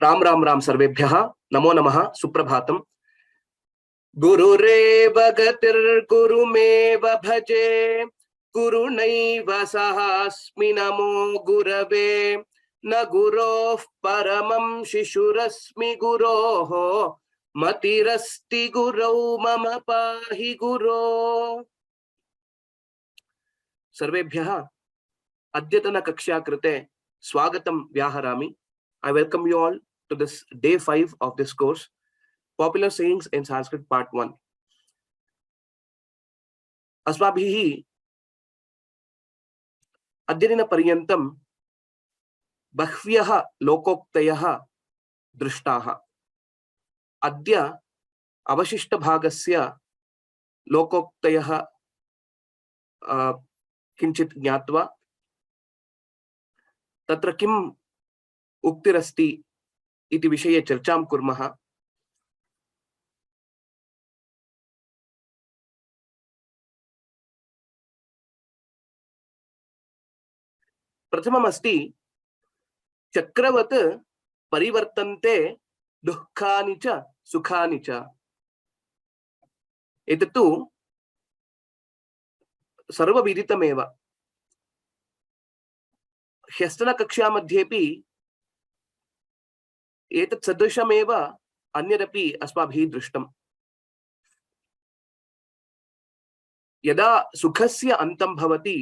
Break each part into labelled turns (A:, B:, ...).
A: राम राम राम सर्वेभ्यः नमो नमः सुप्रभातम्। गुरुरेव गतिर्गुरुमेव भजे गुरुणैव सहास्मि नमो गुरवे न गुरोः परमं शिशुरस्मि गुरोः मतिरस्ति गुरौ मम पाहि गुरो। सर्वेभ्यः अद्यतन कक्षा कृते स्वागतं व्याहरामि। I welcome you all to this day 5 of this course, Popular Sayings in Sanskrit Part 1. अस्माभिः अद्यदिनपर्यन्तं बह्व्यः लोकोक्तयः दृष्टाः। अद्य अवशिष्टभागस्य लोकोक्तयः किञ्चित् ज्ञात्वा तत्र किम् उक्तिरस्ति इति विषये चर्चां कुर्मः। प्रथममस्ति चक्रवत् परिवर्तन्ते दुःखानि च सुखानि च। एतत्तु सर्वविदितमेव। ह्यस्तनकक्षामध्येपि एतत् सदृशमेव अन्यदपि अस्माभिः दृष्टम्। यदा सुखस्य अन्तं भवति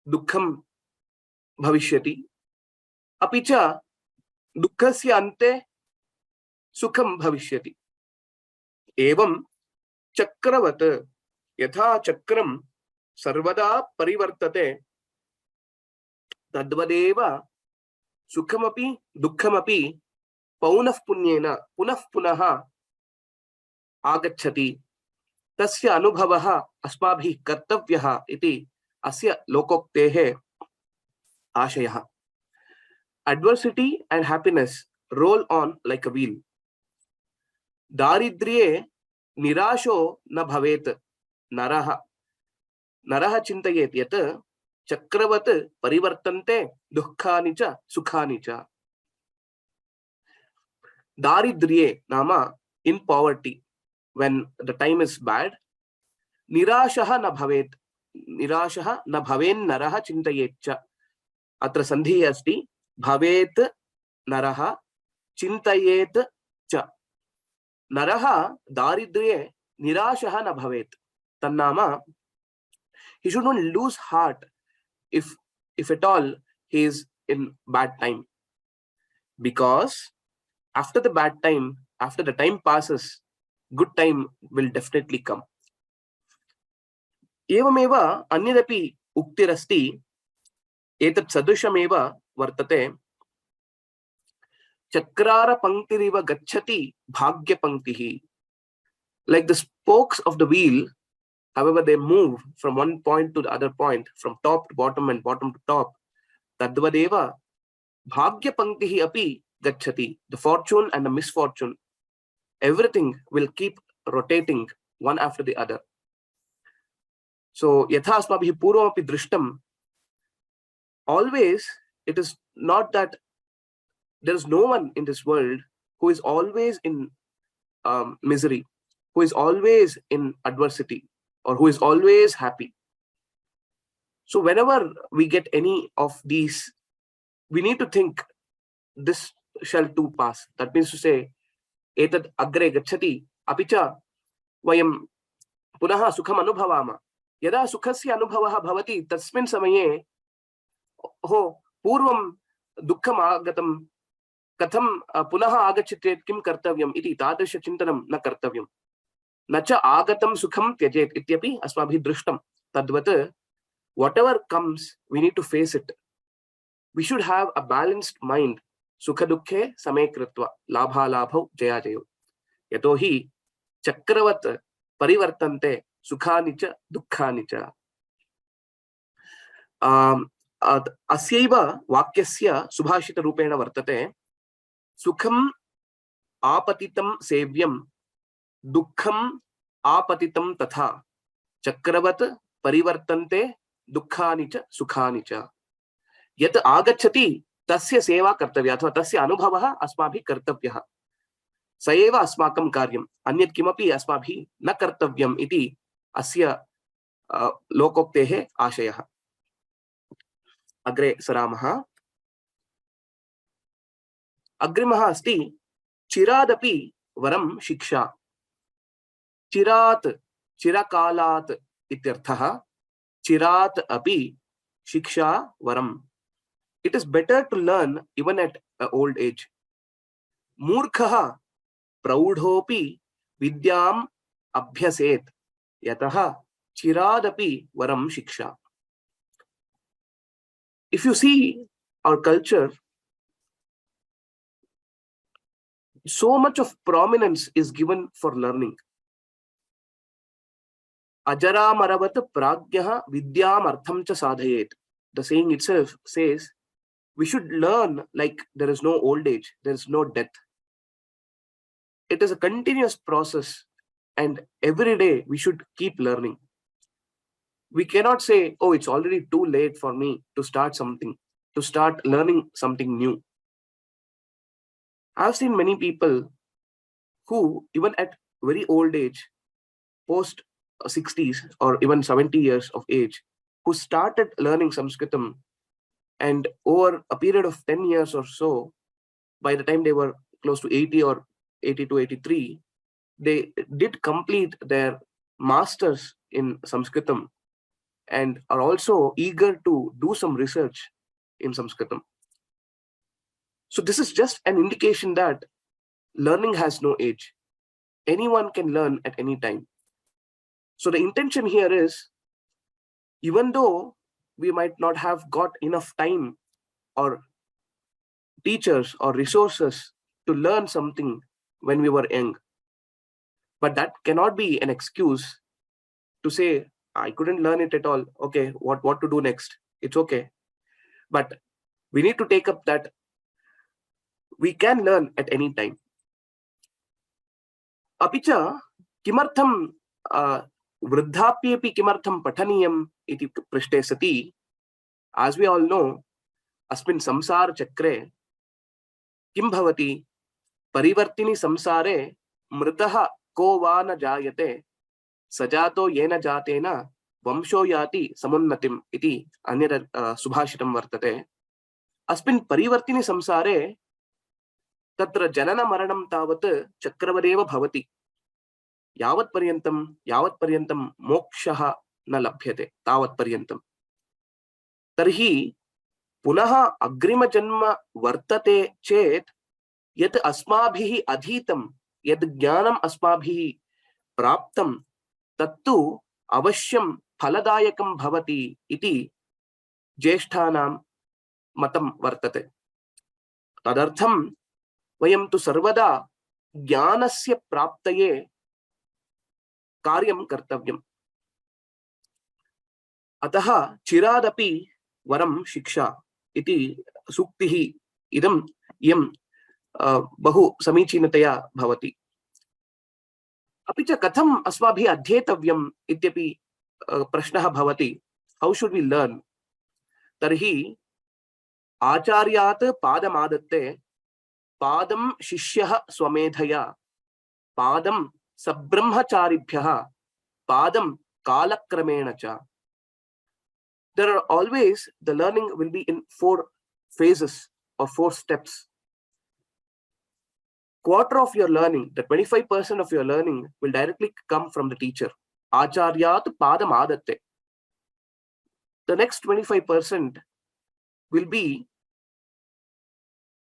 A: दुःखं भविष्यति, अपि च दुःखस्य अन्ते सुखं भविष्यति। एवं चक्रवत्, यथा चक्रं सर्वदा परिवर्तते तद्वदेव सुखमपि दुःखमपि पौनः पुन्येन पुनः पुनः आगच्छति। तस्य अनुभवः अस्माभिः कर्तव्यः इति अस्य लोकोक्तेः आशयः। Adversity and happiness roll on like a wheel. दारिद्र्ये निराशो न भवेत् नरः। नरः चिन्तयेत् यत् चक्रवत् परिवर्तन्ते दुःखानि च सुखानि च। दारिद्र्ये नाम in poverty, when the time is bad, निराशः न भवेत्, निराशः न भवेन् नरः चिन्तयेत् च। अत्र सन्धिः अस्ति भवेत् नरः चिन्तयेत् च। नरः दारिद्र्ये निराशः न भवेत्, तन्नाम he should not lose heart if at all he is in bad time, because after the bad time, after the time passes, good time will definitely come. एवमेव अन्यदपि उक्तिरस्ति, एतत् सदृशमेव वर्तते। चक्रार पंक्तिरिव गच्छति भाग्यपंक्तिः. Like the spokes of the wheel, however they move from one point to the other point, from top to bottom and bottom to top, tadvadeva bhagyapangtihi api gacchati. The fortune and the misfortune, everything will keep rotating one after the other. So yatha asmabhiः पूर्वमपि दृष्टं, always it is not that there is no one in this world who is always in misery, who is always in adversity, or who is always happy. So whenever we get any of these, we need to think this shall too pass. That means to say, etad agre gacchati apicha vayam punaha sukham anubhavama. Yada sukhasya anubhavah bhavati tasmin samaye ho purvam dukkham agatam katham punaha agachyate kim kartavyam iti tadrisha chintanam na kartavyam. Nacha agatam sukham tyajet ityapi asmabhi drishtam. Tadvat, whatever comes, we need to face it. We should have a balanced mind. Sukha dukkhe same kritva labha labhau jaya jayo. Yatohi chakravat parivartante sukhani cha dukkhani cha. Asyaiva vakyasya subhashita rupena vartate sukham apatitam sevyam दुःखम आपतितं तथा चक्रवत् परिवर्तन्ते दुःखानि च सुखानि च। यत् आगच्छति tasya seva kartavya athva tasya anubhavah asmabhi kartavyah. स एव अस्माकं कार्यम् अन्यत् किमपि अस्माभिः न कर्तव्यम् इति अस्य लोकोक्तेः आशयः. अग्रे सरामः. अग्रिमः अस्ति चिरादपि वरं शिक्षा. चिरात् चिरकालात् इत्यर्थः. चिरात् अपि शिक्षा वरम्. It is better to learn even at old age. मूर्खः प्रौढोपि विद्याम् अभ्यसेत् यतः चिरादपि वरं शिक्षा. If you see our culture, so much of prominence is given for learning. Ajaramaраvat pragyah vidyam artham cha sadhayet. The saying itself says we should learn like there is no old age, there is no death. It is a continuous process, and every day we should keep learning. We cannot say, oh, it's already too late for me to start something, to start learning something new. I've seen many people who, even at very old age, post 60s or even 70 years of age, who started learning Sanskritam, and over a period of 10 years or so, by the time they were close to 80 or 82, 83, they did complete their masters in Sanskritam and are also eager to do some research in Sanskritam. So this is just an indication that learning has no age. Anyone can learn at any time. So the intention here is, even though we might not have got enough time or teachers or resources to learn something when we were young, but that cannot be an excuse to say, I couldn't learn it at all. Okay, what to do next? It's okay. But we need to take up that we can learn at any time. Apicha kimartham वृद्धाप्येपि किमर्थं पठनीयम् इति पृष्टे सति, as we all know, अस्मिन् संसार चक्रे किं भवति? परिवर्तिनि संसारे मृतः को वा न जायते सजातो येन जातेन वंशो याति समुन्नतिम् इति अन्यत् सुभाषितं वर्तते. अस्मिन् परिवर्तिनि संसारे तत्र जनन मरणं तावत् चक्रवदेव भवति. यावत् पर्यन्तं मोक्षः न लभ्यते तावत् पर्यन्तं. तर्हि पुनः अग्रिमजन्म वर्तते चेत् यत् अस्माभिः अधीतं, यत् ज्ञानम् अस्माभिः प्राप्तं, तत्तु अवश्यं फलदायकं भवति इति ज्येष्ठानां मतं वर्तते. तदर्थं वयं तु सर्वदा ज्ञानस्य प्राप्तये कार्यं कर्तव्यम्. अतः चिरादपि वरं शिक्षा इति सूक्तिः इयं बहु समीचीनतया भवति. अपि च कथम् अस्माभिः अध्येतव्यम् इत्यपि प्रश्नः भवति. How should we learn? तर्हि आचार्यात् पादमादत्ते पादं शिष्यः स्वमेधया पादं सब्रह्मचारिभ्यः पादं कालक्रमेण च. There are always, the learning will be in 4 phases or 4 steps. Quarter of your learning, the 25% of your learning, will directly come from the teacher. Acharyat padam adatte. The next 25% will be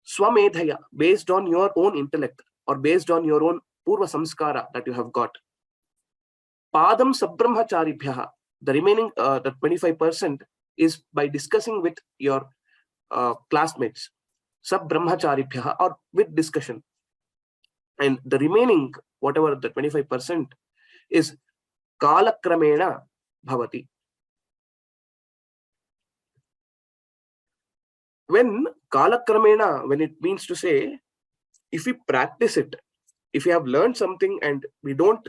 A: swamedhaya, based on your own intellect or based on your own purva samskara that you have got. Padam sabrahmacharibhyaha. The remaining the 25% is by discussing with your classmates, sab-brahmacharibhyaha, or with discussion. And the remaining, whatever the 25%, is kalakramena bhavati. When kalakramena, when it means to say, if we practice it, if we have learned something and we don't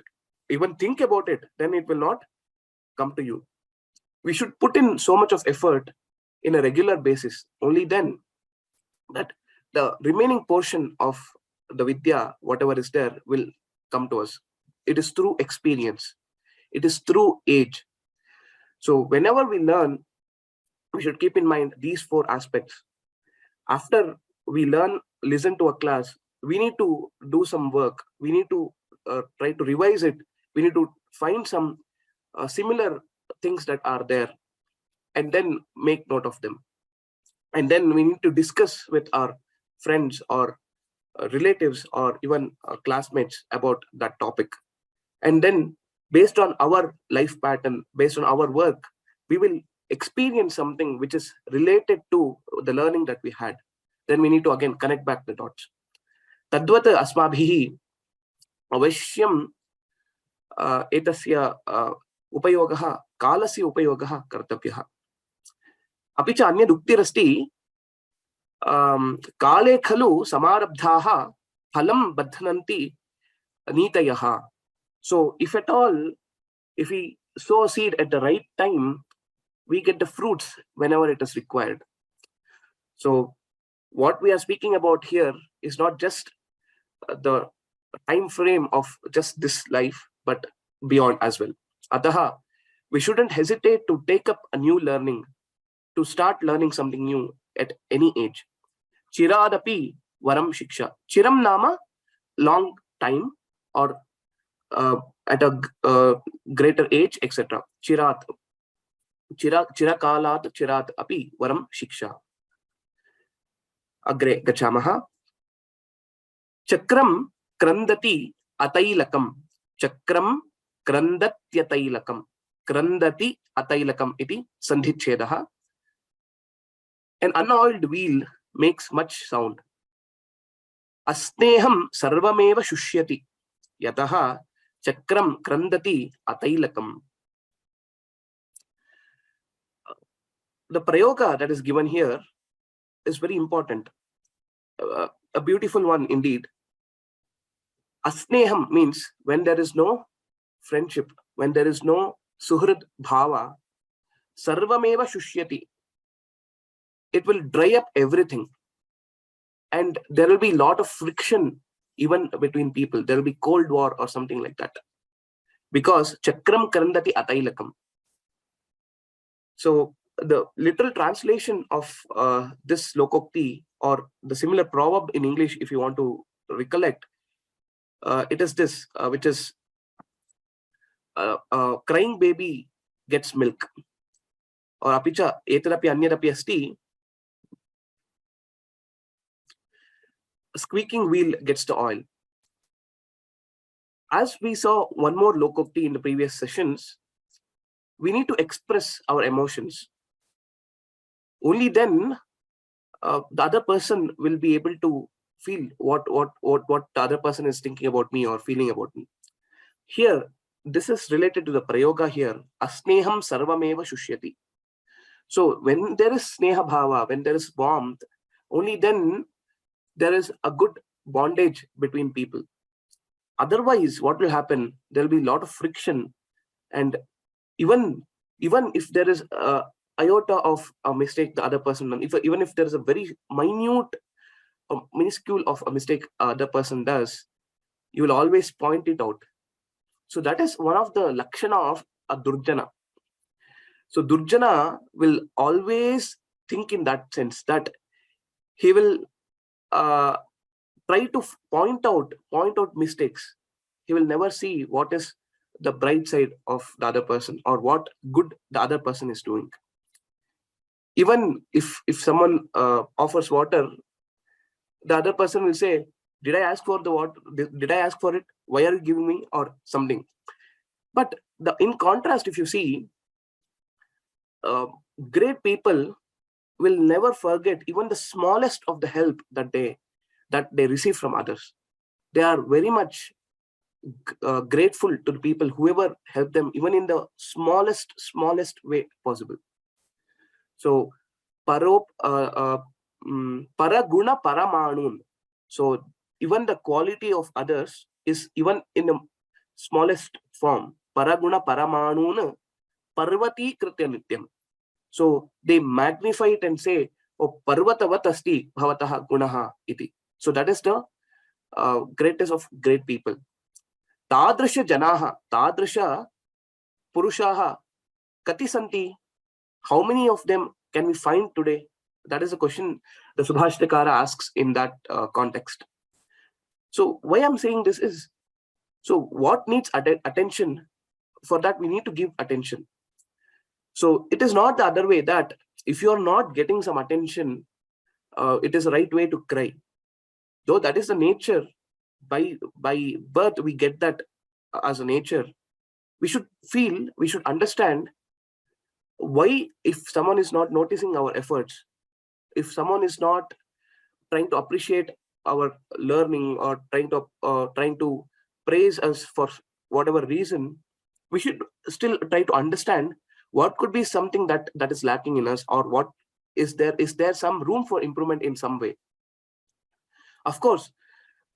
A: even think about it, then it will not come to you. We should put in so much of effort in a regular basis. Only then that the remaining portion of the vidya, whatever is there, will come to us. It is through experience. It is through age. So whenever we learn, we should keep in mind these four aspects. After we listen to a class, we need to do some work. We need to try to revise it. We need to find some similar things that are there and then make note of them. And then we need to discuss with our friends or relatives or even classmates about that topic. And then based on our life pattern, based on our work, we will experience something which is related to the learning that we had. Then we need to again connect back the dots. Tadvat asmabhihi avashyam etasya upayogah kalasya upayogah kartavyah. अपि च अन्यदुक्तिरस्ति काले खलु समारब्धाः फलं बध्नन्ति नीतयः. So if at all, if we sow a seed at the right time, we get the fruits whenever it is required. So what we are speaking about here is not just the time frame of just this life, but beyond as well. Ataha, we shouldn't hesitate to take up a new learning, to start learning something new at any age. Chiradapi varam shiksha. Chiram nama, long time, or at a greater age, etc. Chirat. Chirakalat chirat api varam shiksha. Agre gachamaha. Chakram krandati atailakam. Chakram krandatyatailakam. Krandati atailakam iti sandhichedaha. An unoiled wheel makes much sound. Asneham sarvameva shushyati. Yataha chakram krandati atailakam. The prayoga that is given here is very important. A beautiful one indeed. Asneham means when there is no friendship, when there is no suhrid bhava, sarvameva shushyati. It will dry up everything. And there will be a lot of friction even between people. There will be cold war or something like that. Because chakram karandati atailakam. So the literal translation of this lokokti, or the similar proverb in English, if you want to recollect, it is this, which is crying baby gets milk. Or apicha etadapi anyadapi asti, squeaking wheel gets the oil. As we saw one more lokokti in the previous sessions, we need to express our emotions. Only then the other person will be able to feel what the other person is thinking about me or feeling about me. Here, this is related to the prayoga here. Asneham sarvameva shushyati. So when there is sneha bhava, when there is warmth, only then there is a good bondage between people. Otherwise, what will happen? There will be a lot of friction, and even if there is a iota of a mistake the other person, even if there is a very minute, minuscule of a mistake other person does, you will always point it out. So that is one of the lakshana of a durjana. So durjana will always think in that sense, that he will try to point out mistakes. He will never see what is the bright side of the other person or what good the other person is doing. Even if someone offers water, the other person will say, did I ask for the water? Did I ask for it? Why are you giving me? Or something. But in contrast, if you see, great people will never forget even the smallest of the help that they receive from others. They are very much grateful to the people, whoever helped them, even in the smallest way possible. So paraguna paramanun. So even the quality of others is even in the smallest form. Paraguna paramanun parvati kritya nityam. So they magnify it and say, O parvatavat asti bhavataha gunaha iti. So that is the greatest of great people. Tadrisha janaha, tadrisha purushaha kati santi. How many of them can we find today? That is a question the Subhashtakara asks in that context. So why I'm saying this is, so what needs attention? For that we need to give attention. So it is not the other way, that if you are not getting some attention, it is the right way to cry. Though that is the nature, by birth we get that as a nature. We should feel, we should understand why, if someone is not noticing our efforts, if someone is not trying to appreciate our learning, or trying to praise us for whatever reason, we should still try to understand what could be something that is lacking in us, or what is there some room for improvement in some way. Of course,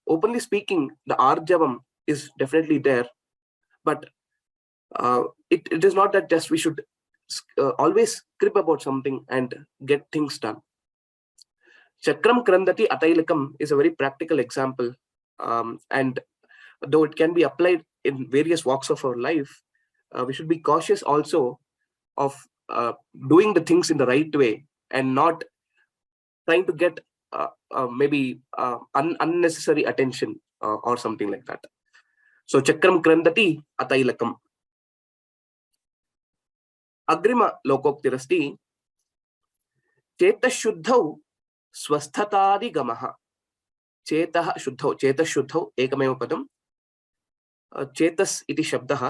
A: openly speaking, the arjavam is definitely there, but it is not that just we should always crib about something and get things done. Chakram krandati atailakam is a very practical example, and though it can be applied in various walks of our life, we should be cautious also of doing the things in the right way, and not trying to get maybe unnecessary attention or something like that. So chakram krandati atailakam. Agrima lokoktirasti chetashuddhau स्वस्थतादि गमः. चेतः शुद्धौ, चेतः शुद्धौ एकमेव पदं. चेतस् इति शब्दः,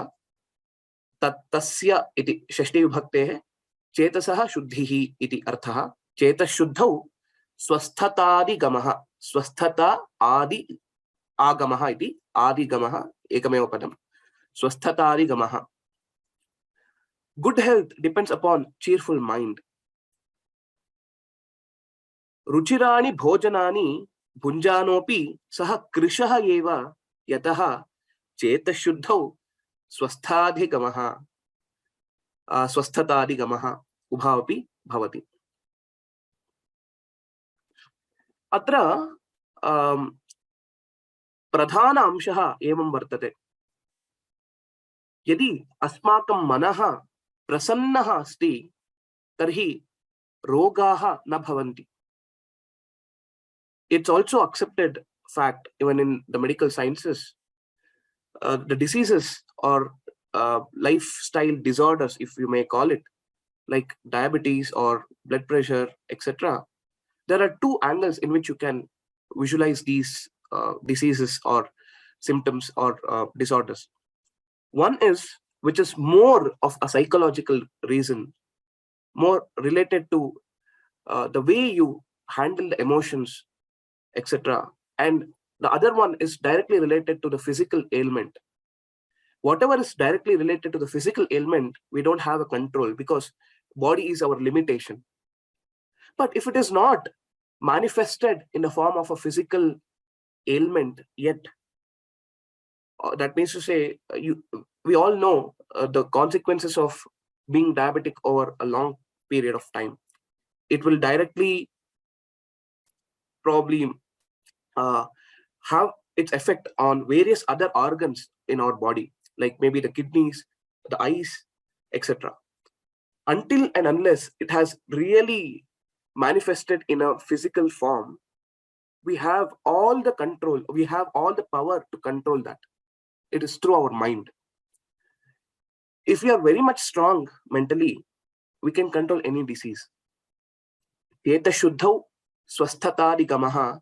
A: तस्य इति षष्ठी विभक्तेः चेतसः शुद्धिः इति अर्थः. चेतः शुद्धौ स्वस्थतादि गमः. स्वस्थता आदि आगमः इति आदिगमः एकमेव पदं. स्वस्थतादि गमः. Good health depends upon cheerful mind. रुचिराणि भोजनानि भुञ्जानोपि सः कृशः एव यतः चेतशुद्धौ स्वस्थाधिगमः स्वस्थताधिगमः उभावपि भवति. अत्र प्रधान अंशः एवं वर्तते. यदि अस्माकं मनः प्रसन्नः अस्ति तर्हि रोगाः न भवन्ति. It's also accepted fact, even in the medical sciences, the diseases or lifestyle disorders, if you may call it, like diabetes or blood pressure, etc. There are two angles in which you can visualize these diseases or symptoms or disorders. One is, which is more of a psychological reason, more related to the way you handle the emotions, etc. And the other one is directly related to the physical ailment. Whatever is directly related to the physical ailment, we don't have a control, because body is our limitation. But if it is not manifested in the form of a physical ailment yet, that means to say, we all know the consequences of being diabetic over a long period of time. It will directly probably have its effect on various other organs in our body, like maybe the kidneys, the eyes, etc. Until and unless it has really manifested in a physical form, we have all the control, we have all the power to control that. It is through our mind. If we are very much strong mentally, we can control any disease. Yeta shuddhau swasthatadi gamaha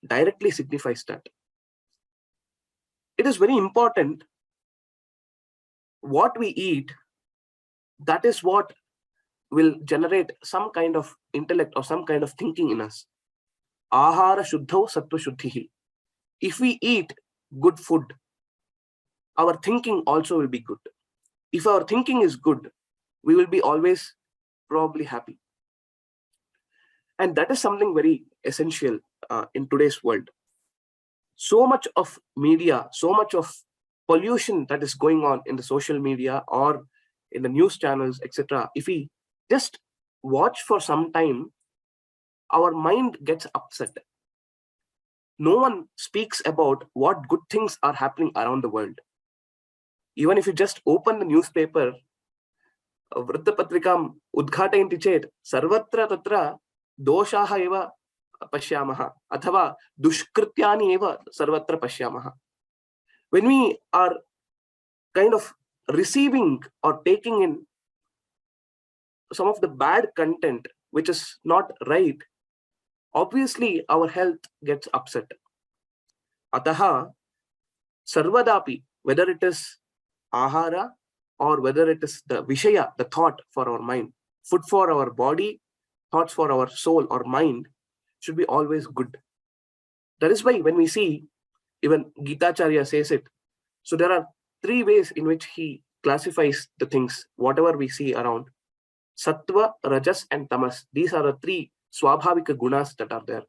A: directly signifies that. It is very important what we eat. That is what will generate some kind of intellect or some kind of thinking in us. Ahara shuddhau sattva shuddhihi. If we eat good food, our thinking also will be good. If our thinking is good, we will be always probably happy. And that is something very essential in today's world. So much of media, so much of pollution that is going on in the social media or in the news channels, etc. If we just watch for some time, our mind gets upset. No one speaks about what good things are happening around the world. Even if you just open the newspaper, वृत्तपत्रिकाम् उद्घाटयन्ति चेत् सर्वत्र तत्र दोषाः एव पश्यामः अथवा दुष्कृत्यानि एव सर्वत्र पश्यामः. When we are kind of receiving or taking in some of the bad content which is not right, obviously our health gets upset. Ataha sarvadapi, whether it is ahara or whether it is the vishaya, the thought for our mind, food for our body, thoughts for our soul or mind, should be always good. That is why when we see, even Gitacharya says it. So there are 3 ways in which he classifies the things, whatever we see around. Sattva, Rajas and Tamas. These are the 3 swabhavika gunas that are there.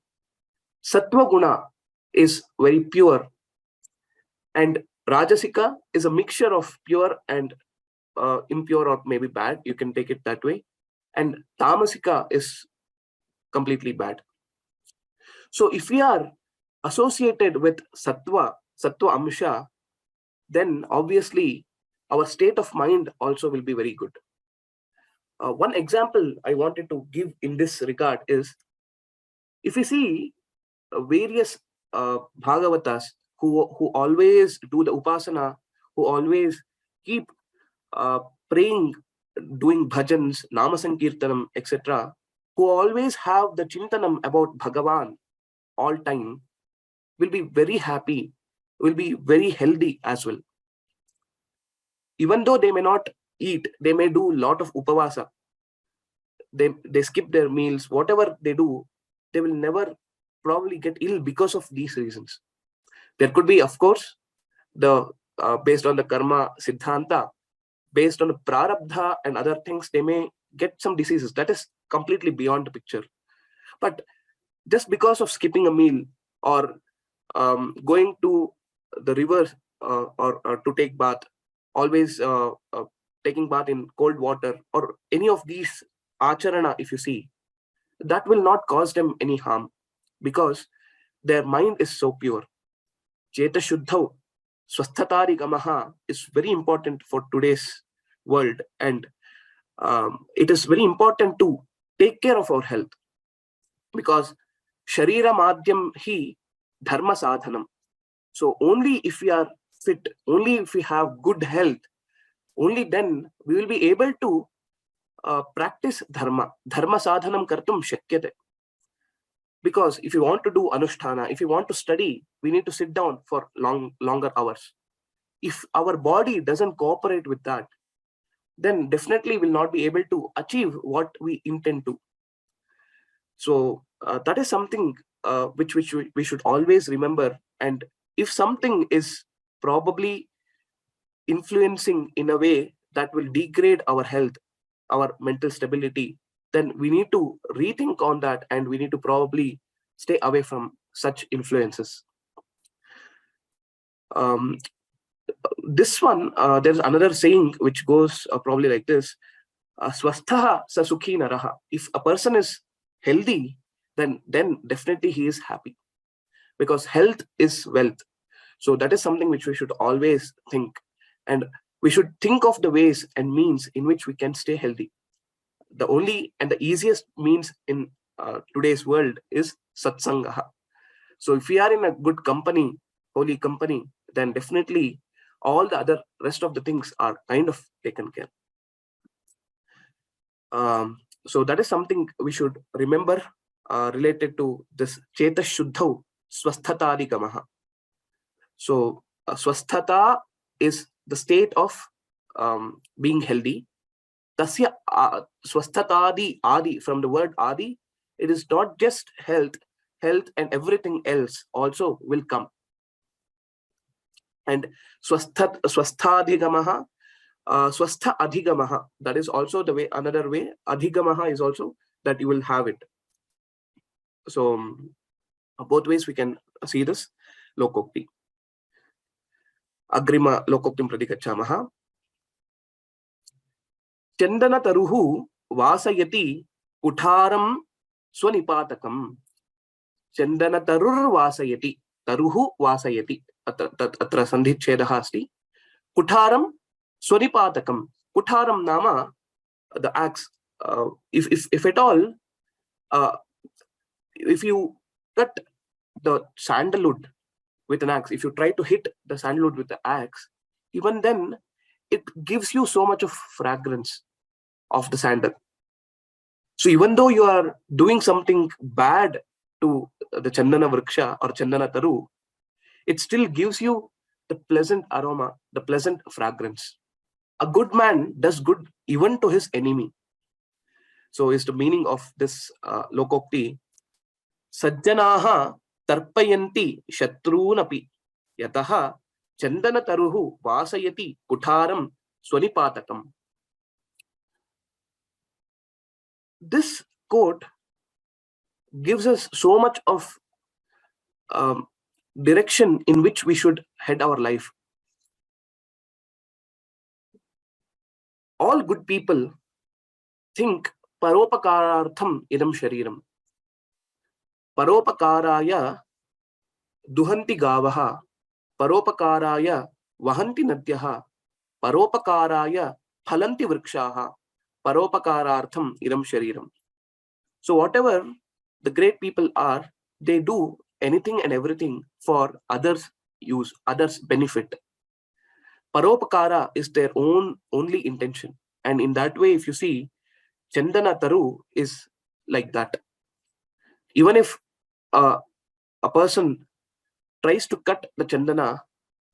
A: Sattva guna is very pure, and Rajasika is a mixture of pure and impure, or maybe bad. You can take it that way. And Tamasika is completely bad. So if we are associated with Sattva Amsha, then obviously our state of mind also will be very good. One example I wanted to give in this regard is, if you see various Bhagavatas who always do the upasana, who always keep praying, doing bhajans, nama sankirtanam, etc., who always have the chintanam about Bhagavan all time, will be very happy, will be very healthy as well. Even though they may not eat, they may do a lot of upavasa, they skip their meals, whatever they do, they will never probably get ill because of these reasons. There could be, of course, the based on the karma siddhanta, based on the prarabdha and other things, they may get some diseases. That is completely beyond the picture. But just because of skipping a meal or going to the river or to take bath, always taking bath in cold water, or any of these acharana, if you see, that will not cause them any harm because their mind is so pure. Cheta shuddhau swasthatari gamaha is very important for today's world, and it is very important to take care of our health, because sharira madhyam hi dharma sadhanam. So only if we are fit, only if we have good health, only then we will be able to practice dharma sadhanam kartum shakyate. Because if you want to do anusthana, if you want to study, we need to sit down for longer hours. If our body doesn't cooperate with that, then definitely will not be able to achieve what we intend to. So that is something which we should always remember. And if something is probably influencing in a way that will degrade our health, our mental stability, then we need to rethink on that, and we need to probably stay away from such influences. This one, there's another saying which goes probably like this: swasthaha sa sukhi naraha. If a person is healthy, then definitely he is happy, because health is wealth. So that is something which we should always think, and we should think of the ways and means in which we can stay healthy. The only and the easiest means in today's world is satsangaha. So if we are in a good company, holy company, then definitely all the other rest of the things are kind of taken care. So that is something we should remember related to this cheta shuddhau swasthatari gamaha. So swasthata is the state of being healthy. Tasya swasthatadi adi, from the word adi, it is not just health and everything else also will come. And swasthadhigamaha, swastha adhigamaha, that is also the way, another way. Adhigamaha is also that you will have it. So both ways we can see this lokokti. Agrima lokoktim pratikachamaha. Chandana taruhu vasayati kutharam swanipatakam chandana tarur vasayati taruhu vasayati atra sandhichedaha asti kutharam swanipatakam. Kutharam nama the axe. If at all, if you cut the sandalwood with an axe, if you try to hit the sandalwood with the axe, even then it gives you so much of fragrance of the sandal. So even though you are doing something bad to the chandana vriksha or chandana taru, it still gives you the pleasant aroma, the pleasant fragrance. A good man does good even to his enemy. So is the meaning of this lokokti. Sajjanaha tarpayanti shatrunapi yataha chandana taruhu vasayati kutharam swanipatakam. This quote gives us so much of direction in which we should head our life. All good people think paropakarartham idam shariram. Paropakaraya duhanti gavaha, paropakaraya vahanti nadyaha, paropakaraya phalanti vrikshaha, paropakarartham idam shariram. So whatever the great people are, they do anything and everything for others' use, others' benefit. Paropakara is their only intention. And in that way, if you see, Chandana Taru is like that. Even if a person tries to cut the Chandana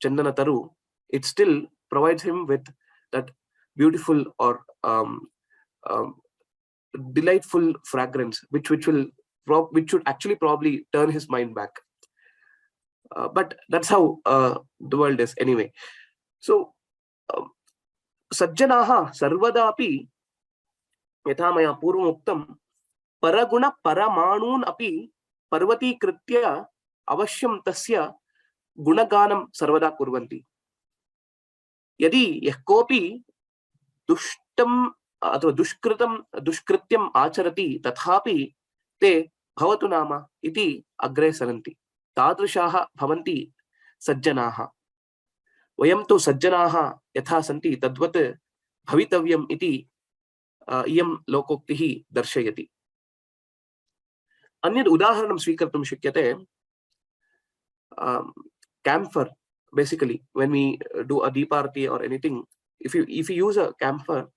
A: Taru, it still provides him with that beautiful or delightful fragrance, which should actually probably turn his mind back. But that's how the world is anyway. So Sajjanaha sarvadapi yatha maya purvamuktam paraguna paramanun api parvatikritya avashyam tasya gunaganam sarvada kurvanti. Yadi yah kopi dushtam अथवा दुष्कृत्यम आचरति तथापि ते भवतु नाम इति अग्रे सरन्ति. तादृशाः भवन्ति सज्जनाः. वयं तु सज्जनाः यथा सन्ति तद्वत् भवितव्यम् इति इयं लोकोक्तिः दर्शयति. अन्यद् उदाहरणं स्वीकर्तुं शक्यते. Camphor, basically when we do a deeparti or anything, if you use a camphor,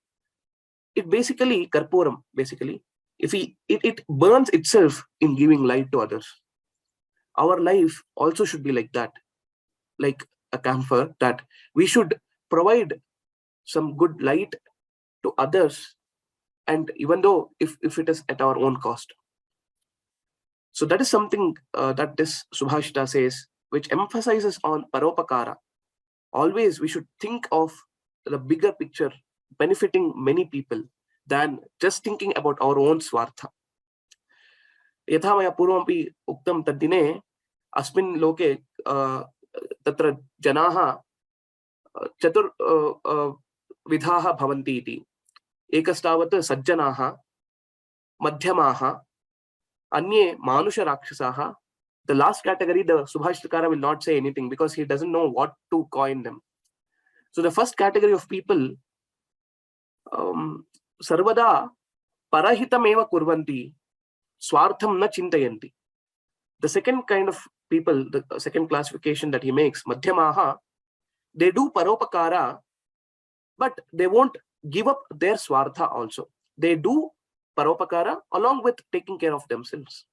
A: it basically karpuram, basically it burns itself in giving light to others. Our life also should be like that, like a camphor, that we should provide some good light to others, and even though if it is at our own cost. So that is something that this Subhashita says, which emphasizes on paropakara. Always we should think of the bigger picture, benefiting many people, than just thinking about our own swartha. Yatha maya purvampi uktam taddine asmin loke tatra janaha chatur vidhaha bhavanti iti. Ekastavat sajjanaha, madhyamaha, anye manusha rakshasaha. The last category, the Subhashtakara will not say anything because he doesn't know what to coin them. So the first category of people, sarvada parahitam eva kurvanti, swartham na chintayanti. The second kind of people, the second classification that he makes, madhyamaha, they do paropakara, but they won't give up their swartha also. They do paropakara along with taking care of themselves.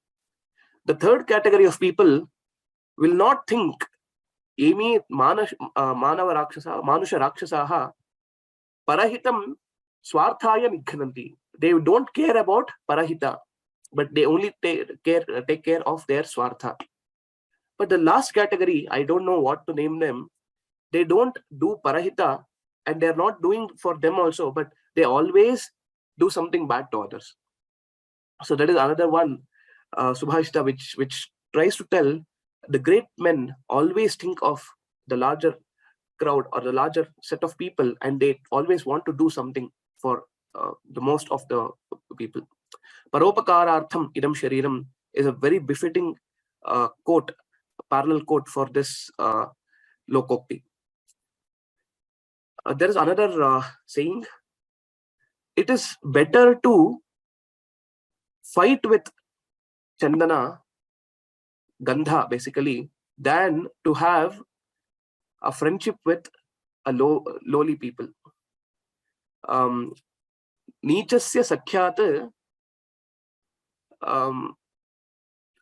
A: The third category of people will not think emi manusha rakshasaha parahitam swarthaya nikhananti. They don't care about parahita, but they only take care of their swartha. But the last category, I don't know what to name them. They don't do parahita, and they're not doing for them also, but they always do something bad to others. So that is another one, Subhashita, which tries to tell the great men always think of the larger crowd or the larger set of people, and they always want to do something for the most of the people. Paropakarartham idam shariram is a very befitting quote, parallel quote for this lokokti. There is another saying, it is better to fight with chandana, gandha basically, than to have a friendship with a lowly people. Nichasya sakhyat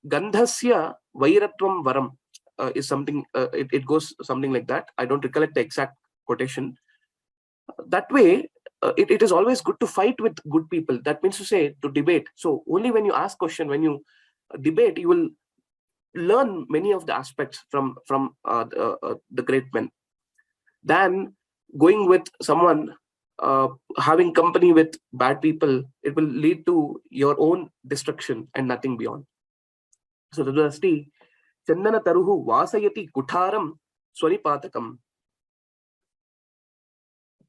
A: gandhasya vairatvam varam is something, it goes something like that. I don't recollect the exact quotation. That way, it is always good to fight with good people. That means to say, to debate. So only when you ask question, when you debate, you will learn many of the aspects from the great men, than going with someone, having company with bad people. It will lead to your own destruction and nothing beyond. So tadasti chandana taruhu vasayati kutharam swaripatakam.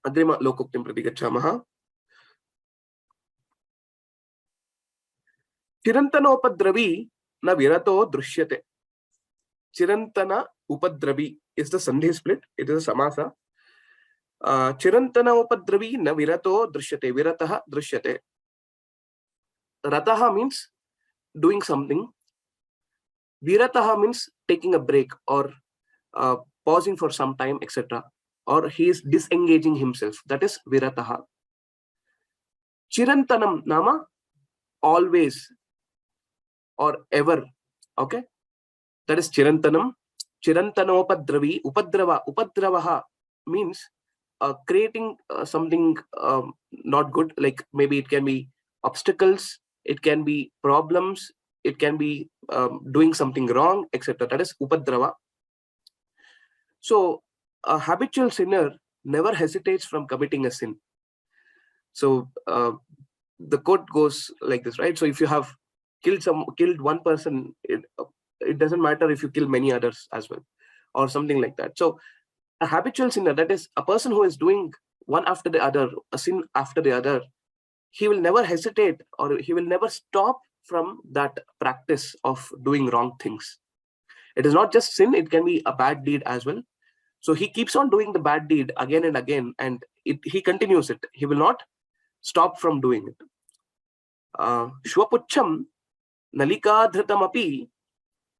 A: Agrima lokoktim prati gacchamaha. Chirantanopadravi na virato drishyate. Chirantana upadravi is the sandhi split. It is a samasa. Chirantana upadravi na virato drishyate. Virataha drishyate. Rataha means doing something. Virataha means taking a break or pausing for some time, etc. Or he is disengaging himself. That is virataha. Chirantanam nama always or ever. Okay, that is chirantanam. Chirantanopadravi, upadrava. Upadravaha means creating something not good. Like maybe it can be obstacles, it can be problems, it can be doing something wrong, etc. That is upadrava. So a habitual sinner never hesitates from committing a sin. So the quote goes like this, right? So if you have killed one person, it doesn't matter if you kill many others as well, or something like that. So a habitual sinner, that is a person who is doing one after the other, a sin after the other, he will never hesitate, or he will never stop from that practice of doing wrong things. It is not just sin, it can be a bad deed as well. So he keeps on doing the bad deed again and again, and he continues it. He will not stop from doing it. Shwapucham nalikadhritamapi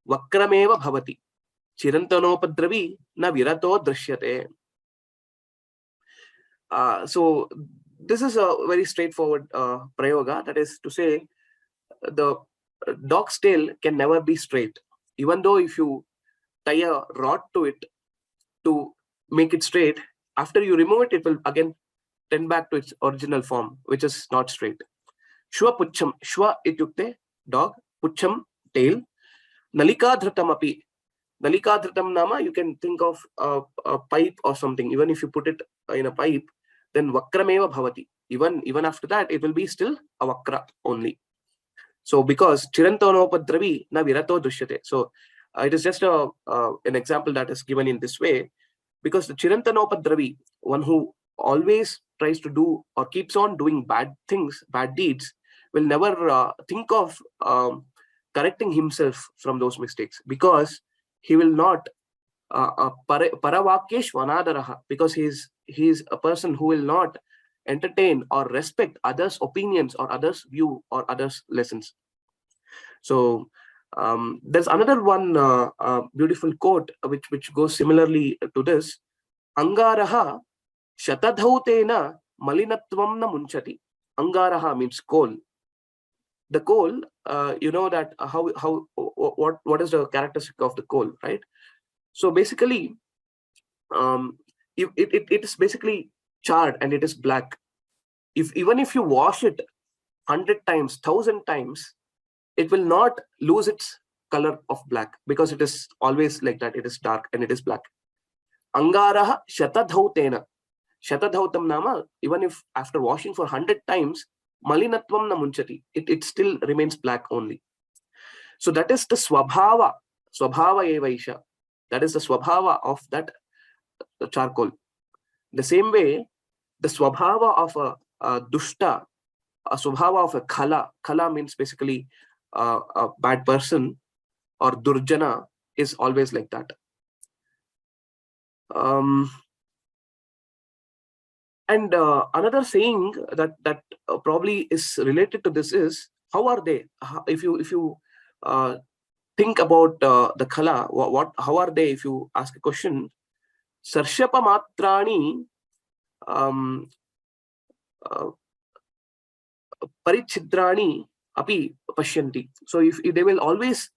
A: vakrameva bhavati. Chirantanopadravi na virato drishyate. So this is a very straightforward prayoga. That is to say, the dog's tail can never be straight. Even though if you tie a rod to it to make it straight, after you remove it, it will again tend back to its original form, which is not straight. Shwa pucham. Shwa ityukte dog. Pucham tail. Nalikadhritam api. Nalikadhritam nama, you can think of a pipe or something. Even if you put it in a pipe, then vakrameva bhavati. Even after that, it will be still a vakra only. So because chirantanopadravi na virato drishyate. So it is just an example that is given in this way, because the chirantanopadravi, one who always tries to do or keeps on doing bad things, bad deeds, will never think of correcting himself from those mistakes, because he will not paravakesh vanadaraha, because he is a person who will not entertain or respect others' opinions or others' view or others' lessons. So there's another one beautiful quote which goes similarly to this. Angaraha shatadhautena malinatvam na munchati. Angaraha means coal. The coal, you know that what is the characteristic of the coal, right? So basically, it is basically charred and it is black. Even if you wash it 100 times, 1,000 times, it will not lose its color of black, because it is always like that. It is dark and it is black. Angaraha shatadhautena. Shatadhautam nama, even if after washing for 100 times, malinatvam na munchati, it still remains black only. So that is the swabhava evaisha. That is the swabhava of that charcoal. The same way, the swabhava of a dushta a subhava of a khala. Khala means basically a bad person, or durjana is always like that. And another saying that probably is related to this is, how are they? If you think about the khala, how are they? If you ask a question, sarshapa matrani um, uh, parichidrani api pashyanti. So if they will always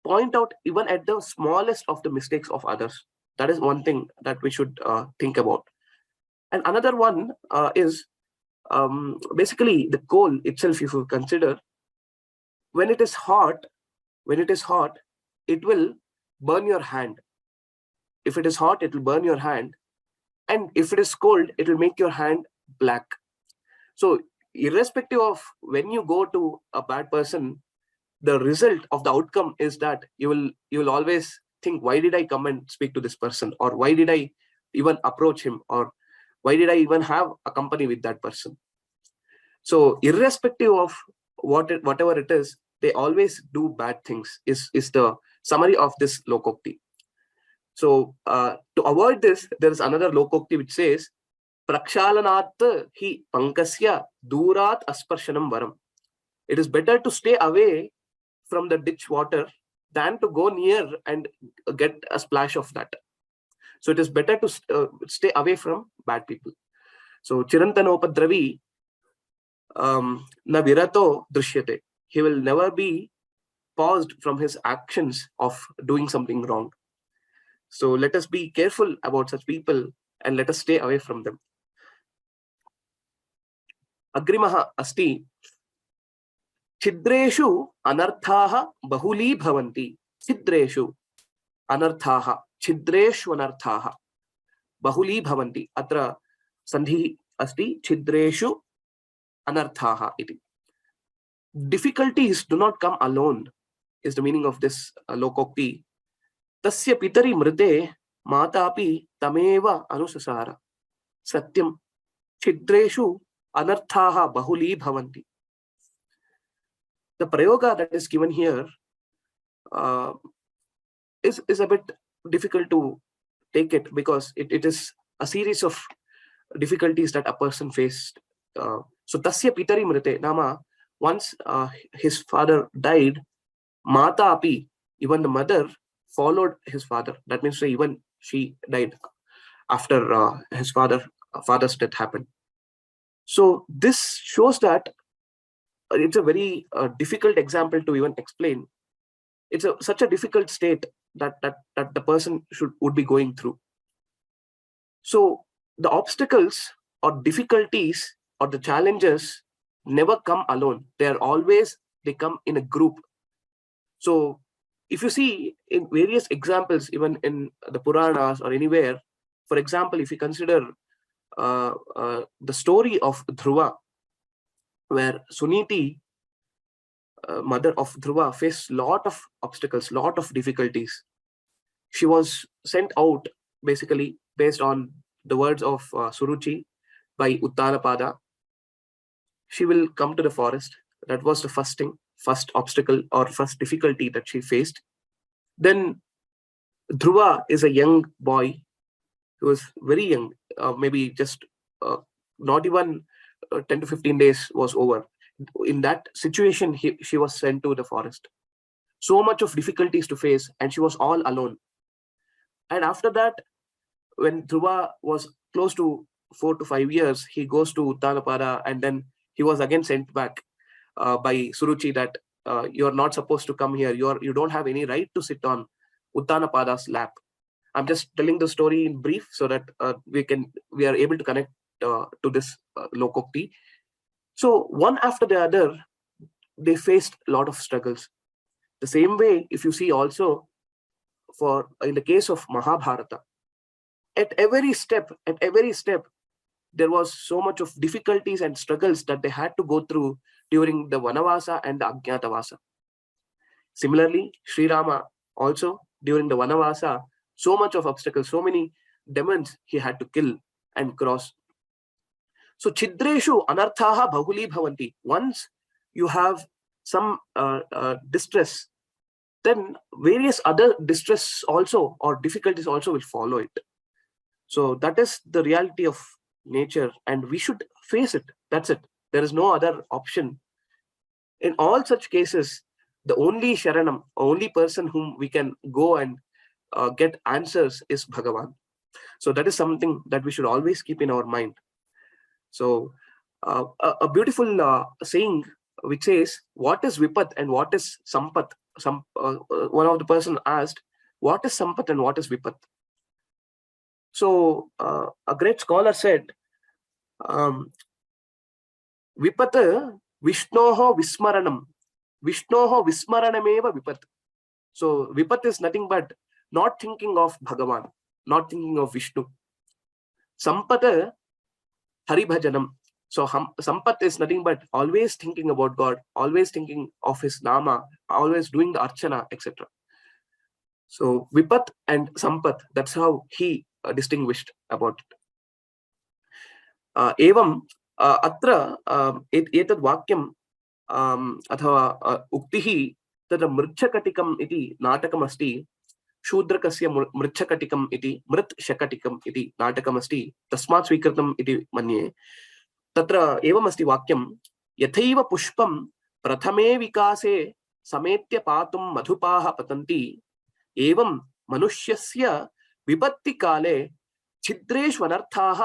A: point out even at the smallest of the mistakes of others. That is one thing that we should think about. And another one is basically the coal itself. If you consider, when it is hot, it will burn your hand. If it is hot, it will burn your hand, and if it is cold, it will make your hand black. So irrespective of when you go to a bad person, the result of the outcome is that you will always think, why did I come and speak to this person, or why did I even approach him, or why did I even have a company with that person? So irrespective of whatever it is, they always do bad things, is the summary of this lokokti. So to avoid this, there is another lokokti which says, prakshalanat hi pankasya durat asparshanam varam. It is better to stay away from the ditch water than to go near and get a splash of that. So it is better to stay away from bad people. So chirantanopadravi na virato drishyate. He will never be paused from his actions of doing something wrong. So let us be careful about such people and let us stay away from them. Agrimaha asti chidreshu anarthaha bahuli bhavanti. Chidreshu anarthaha. Chidreshu anarthaha bahuli bhavanti. Atra sandhi asti chidreshu anarthaha iti. Difficulties do not come alone, is the meaning of this lokokti. Tasya pitari mrite matapi tameva anusasara. Satyam chidreshu anarthaha bahuli bhavanti. The prayoga that is given here is a bit difficult to take it, because it is a series of difficulties that a person faced. So tasya pitari mrite nama, once his father died, mata api, even the mother followed his father. That means even she died after his father's death happened. So this shows that it's a very difficult example to even explain. It's such a difficult state that the person would be going through. So the obstacles or difficulties or the challenges never come alone. They come in a group. So if you see in various examples, even in the Puranas or anywhere, for example, if you consider the story of Dhruva, where Suniti, mother of Dhruva, faced lot of obstacles, lot of difficulties. She was sent out basically based on the words of Suruchi by Uttanapada. She will come to the forest. That was the first obstacle or first difficulty that she faced. Then Dhruva is a young boy. He was very young, maybe just not even 10 to 15 days was over. In that situation, she was sent to the forest. So much of difficulties to face, and she was all alone. And after that, when Dhruva was close to 4 to 5 years, he goes to Uttanapada, and then he was again sent back by Suruchi that you're not supposed to come here. You don't have any right to sit on Uttanapada's lap. I'm just telling the story in brief so that we are able to connect to this lokokti. So one after the other, they faced a lot of struggles. The same way, if you see also in the case of Mahabharata, at every step, there was so much of difficulties and struggles that they had to go through during the Vanavasa and the Ajnatavasa. Similarly, Shri Rama also during the Vanavasa, so much of obstacles, so many demons he had to kill and cross. So chidreshu anarthaha bahuli bhavanti. Once you have some distress, then various other distress also or difficulties also will follow it. So that is the reality of nature, and we should face it. That's it. There is no other option. In all such cases, the only Sharanam, only person whom we can go and get answers is Bhagavan. So that is something that we should always keep in our mind. So a beautiful saying which says, what is Vipat and what is Sampat? One of the person asked, what is Sampat and what is Vipat? So a great scholar said, Vipata Vishnoho Vismaranam. Vishnoho Vismaranameva Vipat. So Vipat is nothing but not thinking of Bhagavan, not thinking of Vishnu. Sampata Haribhajanam. So Sampat is nothing but always thinking about God, always thinking of his Nama, always doing the Archana, etc. So Vipat and Sampat, that's how he distinguished about it. Evam atra etad vakyam अथवा उक्तिः तत्र मृच्छकटिकम् इति नाटकमस्ति. शूद्रकस्य मृच्छकटिकम् इति मृत् शकटिकम् इति नाटकमस्ति, तस्मात् स्वीकृतम् इति मन्ये. तत्र एवमस्ति वाक्यं, यथैव पुष्पं प्रथमे विकासे समेत्य पातुं मधुपाः पतन्ति, एवं मनुष्यस्य विपत्तिकाले छिद्रेषु अनर्थाः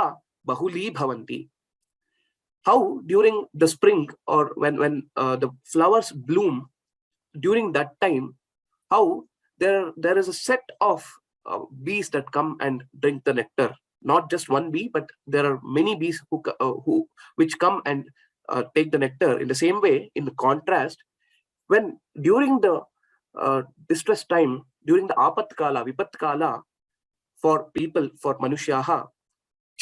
A: बहुली भवन्ति. How during the spring or when the flowers bloom, during that time, how there is a set of bees that come and drink the nectar. Not just one bee, but there are many bees which come and take the nectar. In the same way, in the contrast, when during the distress time, during the apat kala, vipat kala, for people, for manushyaha,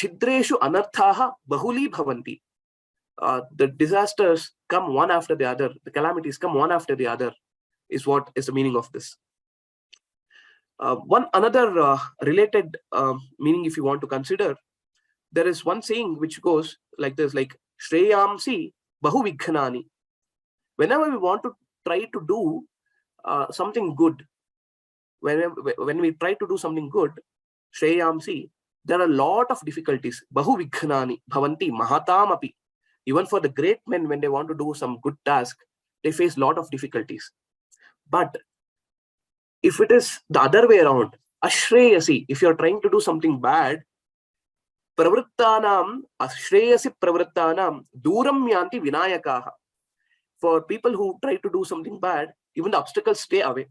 A: chidreshu anarthaha bahuli bhavanti. The disasters come one after the other, the calamities come one after the other, is what is the meaning of this. One another related meaning, if you want to consider, there is one saying which goes like this, like Shreyamsi bahu vighnani. Whenever we want to try to do something good, when we try to do something good, Shreyamsi, there are a lot of difficulties. Bahu vighnani bhavanti mahatam api. Even for the great men, when they want to do some good task, they face a lot of difficulties. But if it is the other way around, ashreyasi, if you're trying to do something bad, pravrittanam, ashreyasi pravrittanam, duram yanti vinayakaha. For people who try to do something bad, even the obstacles stay away.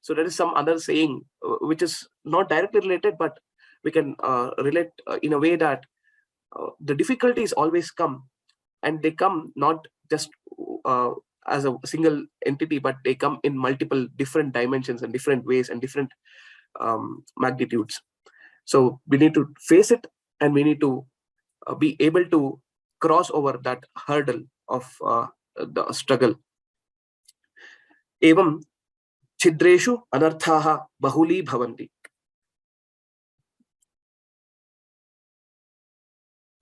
A: So there is some other saying which is not directly related, but we can relate in a way that the difficulties always come. And they come not just as a single entity, but they come in multiple different dimensions and different ways and different magnitudes. So we need to face it, and we need to be able to cross over that hurdle of the struggle. Evam chidreshu anarthaha bahuli bhavanti.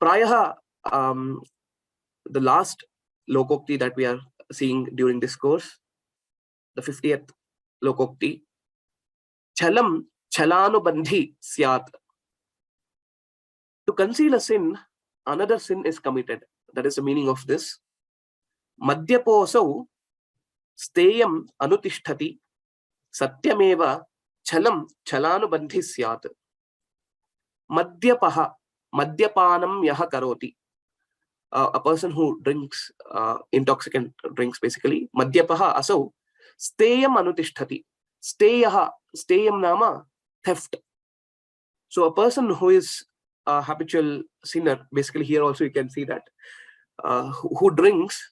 A: Prayaha, the last lokokti that we are seeing during this course, the 50th lokokti, chalam chalanubandhi syat. To conceal a sin, another sin is committed. That is the meaning of this. Madhyaposau steyam anutishtati satyameva chalam chalanubandhi syat. Madhyapaha madhyapanam yaha karoti. A person who drinks intoxicant drinks, basically. Madhyapaha asau steyam anutishtati. Steyam nama theft. So a person who is a habitual sinner, basically here also you can see that, who drinks,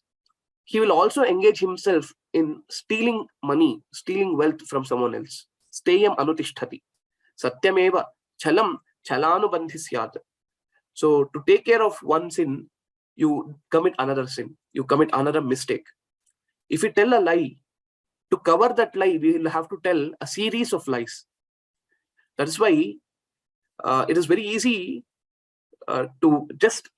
A: he will also engage himself in stealing money, stealing wealth from someone else. Steyam anutishtati. Satyameva chalam chalanubandhi syat. So to take care of one sin, you commit another sin, you commit another mistake. If you tell a lie, to cover that lie, we will have to tell a series of lies. That's why it is very easy to just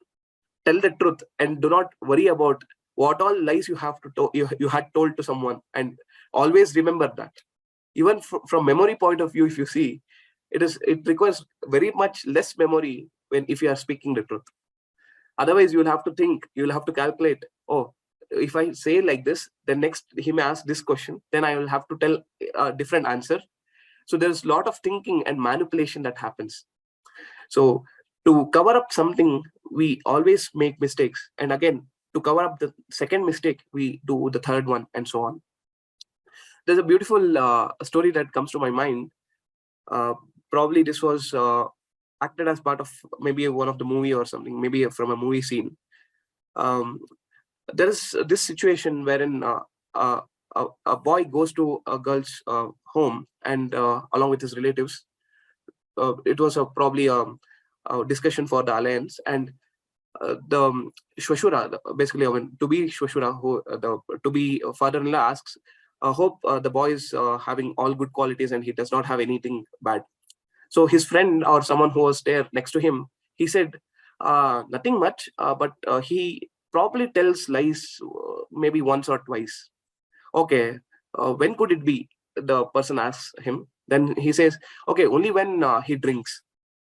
A: tell the truth and do not worry about what all lies you have to you had told to someone. And always remember that, even from memory point of view, if you see, it requires very much less memory when if you are speaking the truth. Otherwise, you'll have to think, you'll have to calculate, oh, if I say like this, then next he may ask this question, then I will have to tell a different answer. So there's a lot of thinking and manipulation that happens. So to cover up something, we always make mistakes, and again, to cover up the second mistake, we do the third one, and so on. There's a beautiful story that comes to my mind. Probably this was acted as part of maybe one of the movie or something, maybe from a movie scene. There is this situation wherein a boy goes to a girl's home, and along with his relatives, it was probably a discussion for the alliance, and the Shwashura, basically, I mean, to be Shwashura, who the to be father-in-law asks, I hope the boy is having all good qualities and he does not have anything bad. So his friend or someone who was there next to him, he said, nothing much, but he probably tells lies maybe once or twice. Okay, when could it be? The person asks him. Then he says, okay, only when he drinks.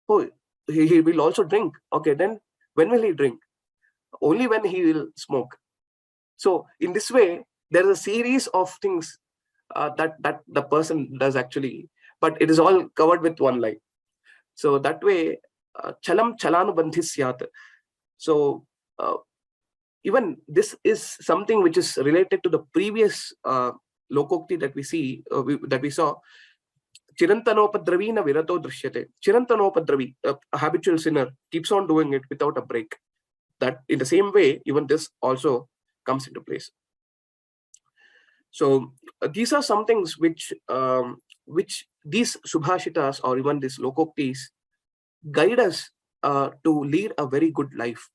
A: Oh, he will also drink. Okay, then when will he drink? Only when he will smoke. So in this way, there is a series of things that the person does actually, but it is all covered with one lie. So that way, chalam chalanubandhis syat. So even this is something which is related to the previous lokokti that we see, that we saw. Chirantanopadravina virato drishyate. Chirantanopadravi, a habitual sinner, keeps on doing it without a break. That in the same way, even this also comes into place. So these are some things which these subhashitas or even these lokoktis guide us to lead a very good life.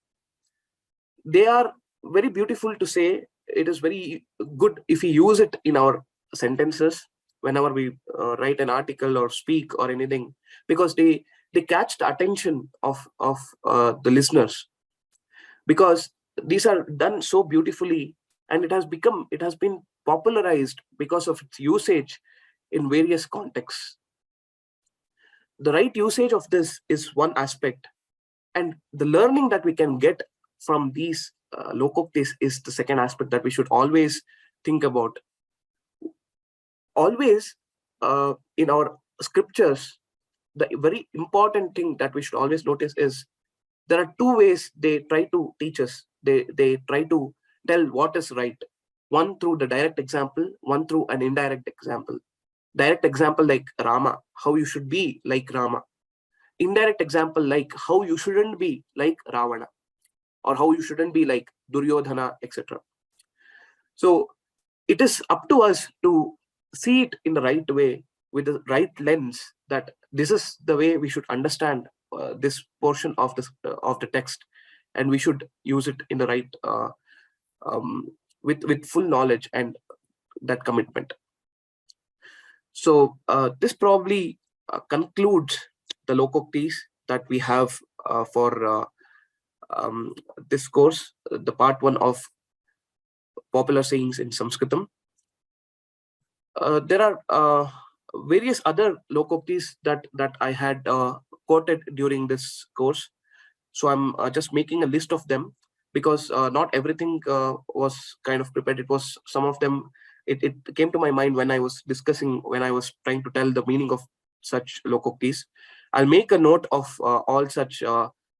A: They are very beautiful to say. It is very good if we use it in our sentences whenever we write an article or speak or anything, because they catch the attention of the listeners, because these are done so beautifully, and it has been popularized because of its usage in various contexts. The right usage of this is one aspect, and the learning that we can get from these lokoktis is the second aspect that we should always think about. Always in our scriptures, the very important thing that we should always notice is there are two ways they try to teach us. They try to tell what is right. One through the direct example, one through an indirect example. Direct example like Rama, how you should be like Rama. Indirect example like how you shouldn't be like Ravana, or how you shouldn't be like Duryodhana, etc. So it is up to us to see it in the right way, with the right lens, that this is the way we should understand this portion of the text, and we should use it in the right with full knowledge and that commitment. So this probably concludes the lokoktis that we have for this course, the part 1 of popular sayings in Sanskritam. There are various other lokoktis that I had quoted during this course. So I'm just making a list of them, because not everything was kind of prepared. It was some of them, it came to my mind when I was trying to tell the meaning of such lokoktis. I'll make a note of all such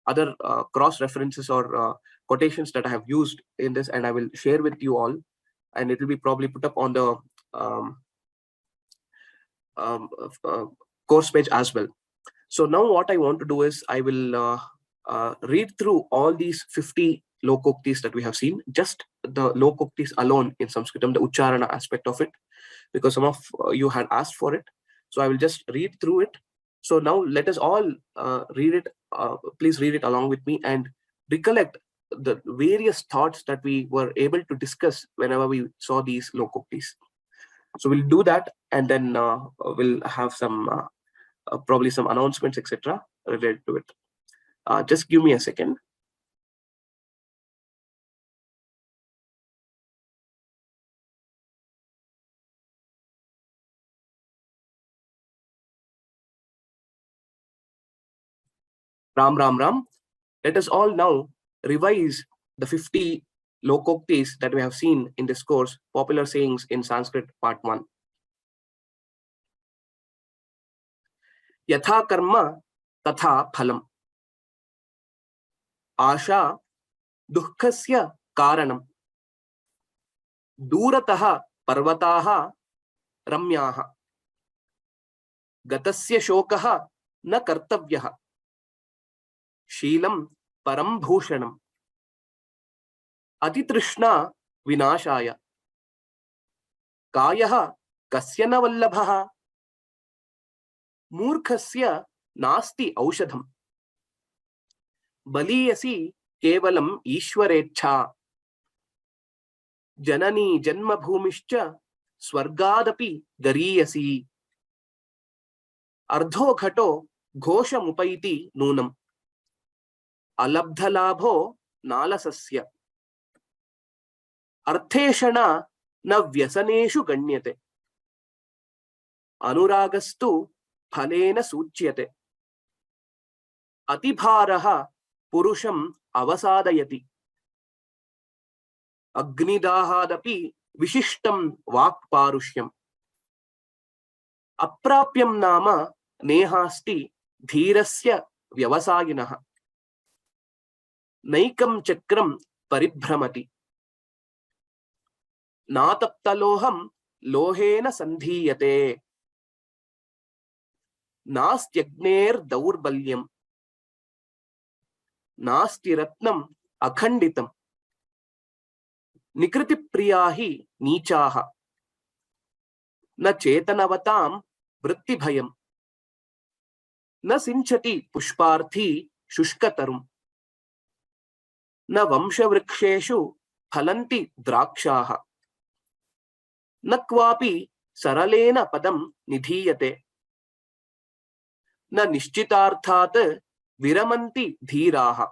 A: other cross references or quotations that I have used in this, and I will share with you all, and it will be probably put up on the course page as well. So now what I want to do is I will read through all these 50 lokoktis that we have seen, just the lokoktis alone in Sanskritam, the Ucharana aspect of it, because some of you had asked for it. So I will just read through it. So now let us all read it. Please read it along with me and recollect the various thoughts that we were able to discuss whenever we saw these lokoktis. So we'll do that, and then we'll have some probably some announcements, etc., related to it. Just give me a second. Ram Ram Ram. Let us all now revise the 50 lokoktis that we have seen in this course, popular sayings in Sanskrit, part 1. Yatha karma tatha phalam. Asha dukhasya karanam. Durataha parvataha ramyaha. Gatasya shokaha na kartavyaha. Sheelam param bhushanam. Atitrishna vinashaya. Kayaha kasya na vallabhaha. Murkhasya nasti aushadham. Baliyasi kevalam ishwarecha. Janani janma bhumischa swargadapi gariyasi. Ardho ghato ghosha mupaiti nunam. Alabdhalabho nalasasya. Artheshana na vyasaneshu ganyate. Anuragastu phalena suchyate. Atibharaha purusham avasadayati. Agnidahadapi vishishtam vakparushyam. Aprapyam nama nehasti dhirasya vyavasayinaha. Naikam chakram paribhramati. Nataptaloham lohena sandhiyate. Nastyagner daurbalyam. Nasti ratnam akhanditam. Nikriti priyahi nichaha. Na chetanavatam vrittibhayam. Na sinchati pushparthi shushkatarum. Na vamshavriksheshu phalanti drakshaha. Na kvapi saralena padam nidhiyate. Na nishchitarthat viramanti dhiraha.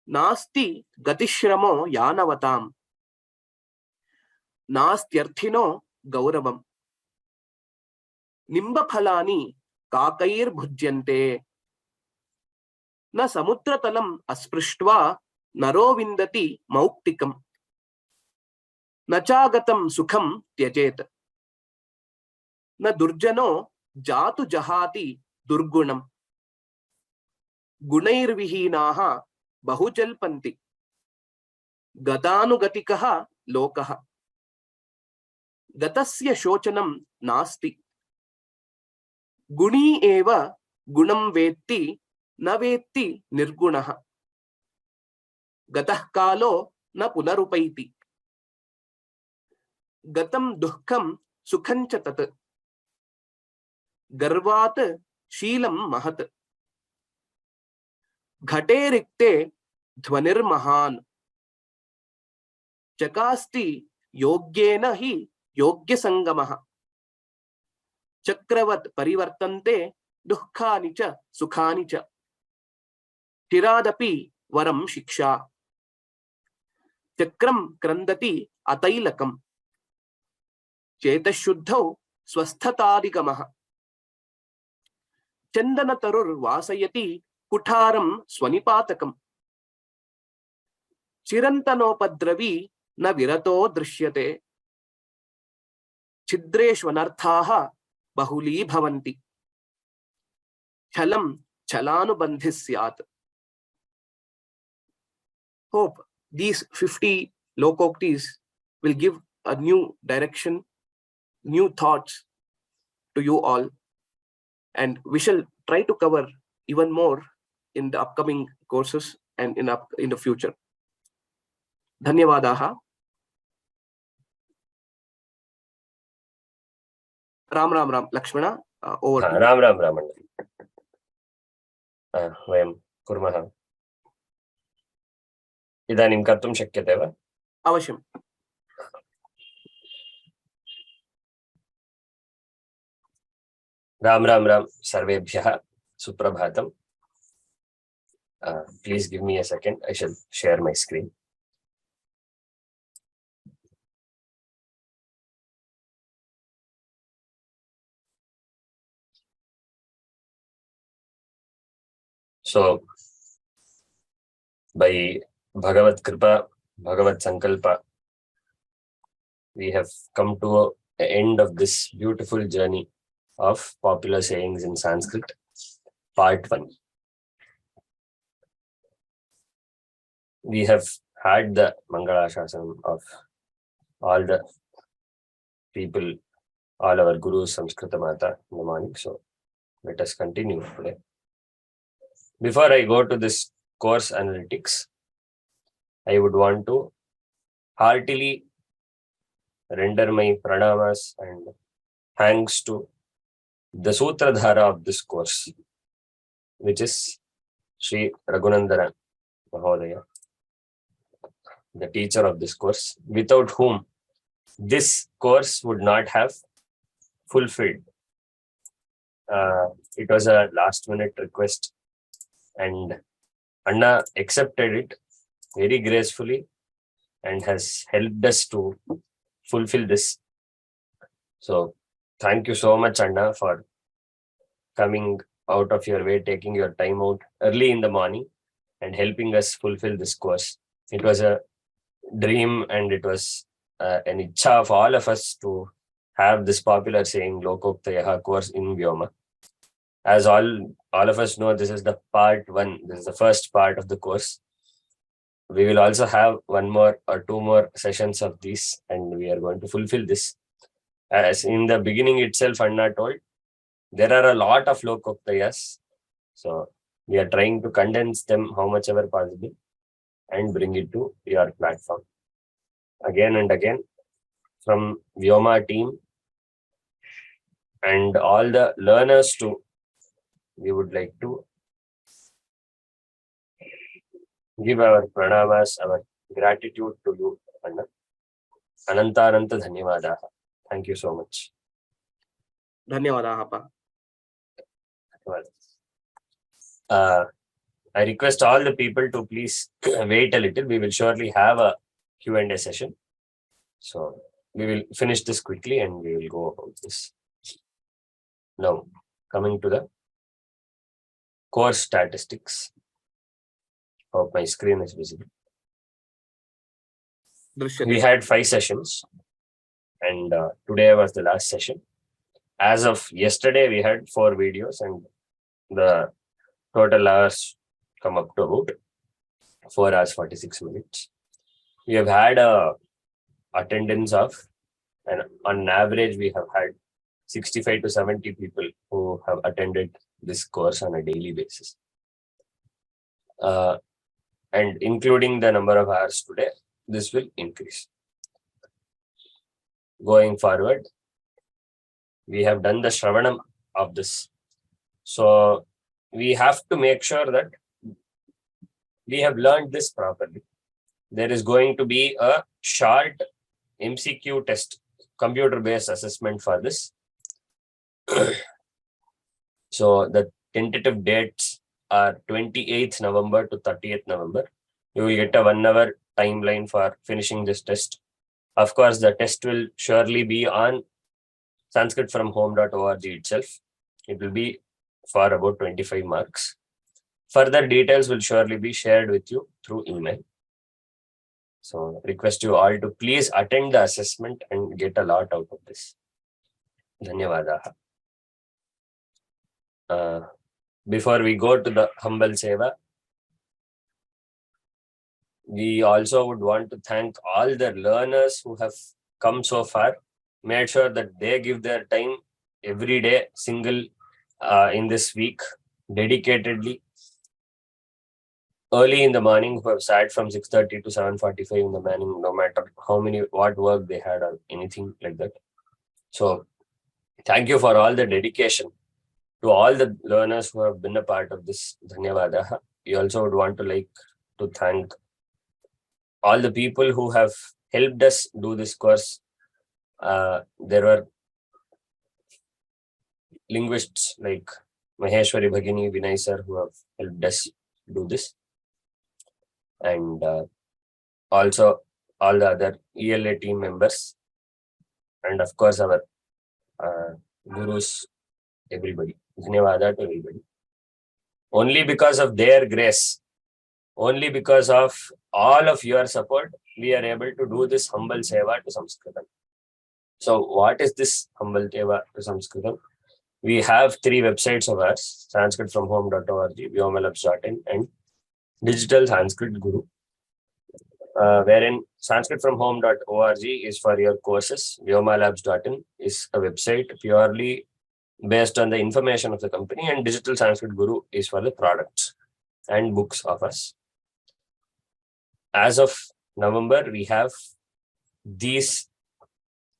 A: Nasti gatishramo yanavatam. Nastyarthino gauravam. Nimba phalani kakair bhujyante. Na samudratalam asprushtva naro vindati mauktikam. Na chagatam sukham tyajet. Na durjano jatu jahati durgunam. Gunairvihinaha bahujalpanti. Gatanugatikaha lokaha. Gatasya shochanam nasti. Guni eva gunam vetti na vetti nirgunaha. Gatah kalo na punarupaiti. Gatam duhkam sukhancha tat. Garvat sheelam mahat. Ghate rikte dhvanir mahan. Chakasti yogyena hi yogya sangamaha. Chakravat parivartante dukhani cha sukhani cha. Tiradapi varam shiksha. Chakram krandati atailakam. Chetashuddhau swasthatadikamaha. Chandana tarur vasayati kutharam swanipatakam. Chirantanopadravi na virato drishyate. Chidreshvanarthaha bahuli bhavanti. Chalam chalanubandhis syat. Hope these 50 lokoktis will give a new direction, new thoughts to you all. And we shall try to cover even more in the upcoming courses and in the future. Dhanyavadaha. Ram Ram Ram. Lakshmana, over to you.
B: Ram Ram Ram. Vayam kurmah. Idanim kartum shakyate va?
A: Avashyam.
B: Ram Ram Ram Sarvebhyah Suprabhatam. Please give me a second. I shall share my screen. So, by Bhagavad Kripa, Bhagavad Sankalpa, we have come to the end of this beautiful journey of popular sayings in Sanskrit, part 1. We have had the Mangala Shasanam of all the people, all our Gurus, Samskrita Mata in the morning. So let us continue today. Before I go to this course analytics, I would want to heartily render my pranamas and thanks to the Sutradhara of this course, which is Shri Raghunandana Mahodaya, the teacher of this course, without whom this course would not have fulfilled. It was a last minute request and Anna accepted it very gracefully and has helped us to fulfill this. So thank you so much, Anna, for coming out of your way, taking your time out early in the morning and helping us fulfill this course. It was a dream and it was an ichha of all of us to have this popular saying lokoktayaha course in Vyoma. As all of us know, this is the part 1. This is the first part of the course. We will also have 1 more or 2 more sessions of these, and we are going to fulfill this. As in the beginning itself, Anna told, there are a lot of lokoktayas. So we are trying to condense them how much ever possible and bring it to your platform. Again and again, from Vyoma team and all the learners too, we would like to give our pranamas, our gratitude to you, Anna. Ananta dhanyavadaha. Thank you so much.
A: Dhanyavadaha.
B: I request all the people to please wait a little. We will surely have a Q&A session. So we will finish this quickly and we will go about this. Now, coming to the course statistics. Hope my screen is visible. We had 5 sessions and today was the last session. As of yesterday, we had 4 videos and the total hours come up to about 4 hours 46 minutes. We have had a attendance of, and on average, we have had 65 to 70 people who have attended this course on a daily basis. And including the number of hours today, this will increase. Going forward, we have done the Shravanam of this. So we have to make sure that we have learned this properly. There is going to be a short MCQ test, computer-based assessment for this. So the tentative dates are 28th November to 30th November. You will get a 1 hour timeline for finishing this test. Of course, the test will surely be on sanskritfromhome.org itself. It will be for about 25 marks. Further details will surely be shared with you through email. So request you all to please attend the assessment and get a lot out of this. Dhanyavadaha. Before we go to the humble seva, we also would want to thank all the learners who have come so far, made sure that they give their time every day, single in this week, dedicatedly, early in the morning, who have sat from 6:30 to 7:45 in the morning, no matter what work they had or anything like that. So thank you for all the dedication to all the learners who have been a part of this. Dhanyavadaha. We also would want to thank all the people who have helped us do this course. There were linguists like Maheshwari Bhagini, Vinay sir, who have helped us do this. And also all the other ELA team members. And of course, our gurus, everybody. Dhanyavada to everybody. Only because of their grace, only because of all of your support, we are able to do this humble seva to Sanskritam. So what is this humble seva to Sanskritam? We have 3 websites of ours: sanskritfromhome.org, vyomasanskrit.in, and Digital Sanskrit Guru, wherein sanskritfromhome.org is for your courses, vyomalabs.in is a website purely based on the information of the company, and Digital Sanskrit Guru is for the products and books of us. As of November, we have these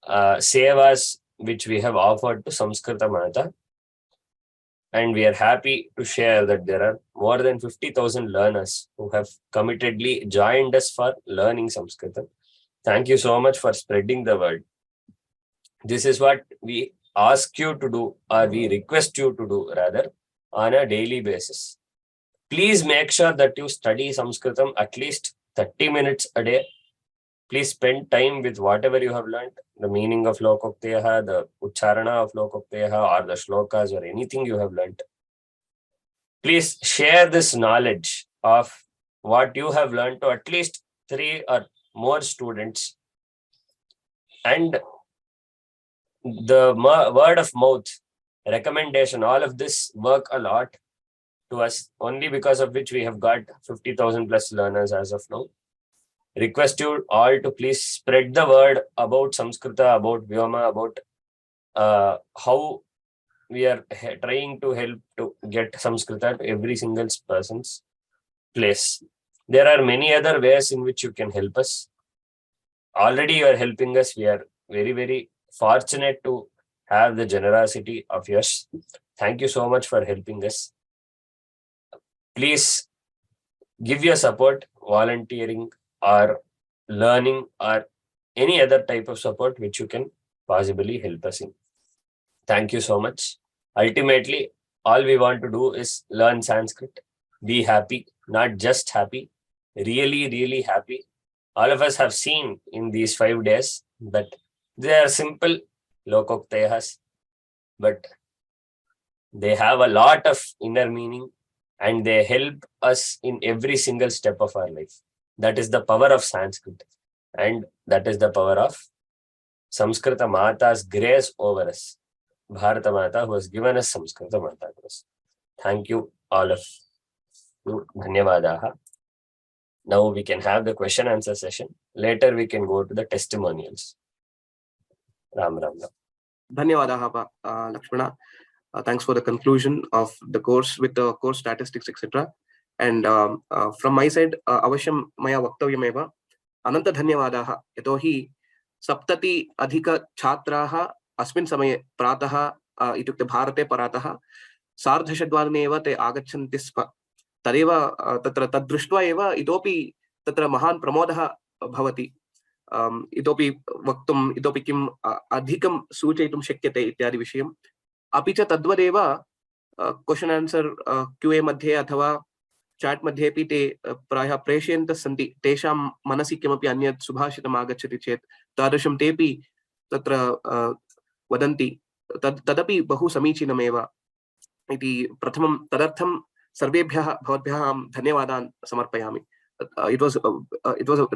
B: sevas which we have offered to Samskrita Mata, and we are happy to share that there are more than 50,000 learners who have committedly joined us for learning Sanskrit. Thank you so much for spreading the word. This is what we ask you to do, or we request you to do rather, on a daily basis. Please make sure that you study Sanskritam at least 30 minutes a day. Please spend time with whatever you have learned, the meaning of lokoktayaha, the ucharana of lokoktayaha, or the shlokas, or anything you have learned. Please share this knowledge of what you have learned to at least 3 or more students. And the word of mouth, recommendation, all of this work a lot to us, only because of which we have got 50,000 plus learners as of now. Request you all to please spread the word about Samskrita, about Vyoma, about how we are trying to help to get Samskrita to every single person's place. There are many other ways in which you can help us. Already you are helping us. We are very, very fortunate to have the generosity of yours. Thank you so much for helping us. Please give your support, volunteering or learning or any other type of support which you can possibly help us in. Thank you so much. Ultimately, all we want to do is learn Sanskrit, be happy, not just happy, really, really happy. All of us have seen in these 5 days that they are simple lokoktayahas, but they have a lot of inner meaning and they help us in every single step of our life. That is the power of Sanskrit, and that is the power of Samskrita Mata's grace over us. Bharata Mata, who has given us Samskrita Mata to us. Thank you, all of you. Dhanyavadaha. Now we can have the question answer session. Later we can go to the testimonials. Ram Ram Ram.
A: Dhanyavadaha, Lakshmana. Thanks for the conclusion of the course with the course statistics, etc. And from my side, avashyam maya vaktavyameva. Ananta dhanyavadaha. Yatohi saptati adhika chhatraha अस्मिन् समये प्रातः इत्युक्ते भारते परातः 6:30 एव ते आगच्छन्ति स्म। तदेव तत्र तद्दृष्ट्वा एव इतोपि तत्र महान् प्रमोदः भवति। इतोपि वक्तुम्, इतोपि किम् अधिकं सूचयितुं शक्यते इत्यादि विषयम्। अपि च तद्वदेव क्वेश्चन् आन्सर् क्यूए मध्ये अथवा चाट् मध्ये अपि ते प्रायः प्रेषयन्तः सन्ति। तेषां मनसि किमपि अन्यत् सुभाषितम् आगच्छति चेत् तादृशं तेपि तत्र वदन्ति। तदपि बहु समीचीनमेव इति प्रथमं तदर्थं सर्वेभ्यः भवद्भ्यः अहं धन्यवादान् समर्पयामि. It was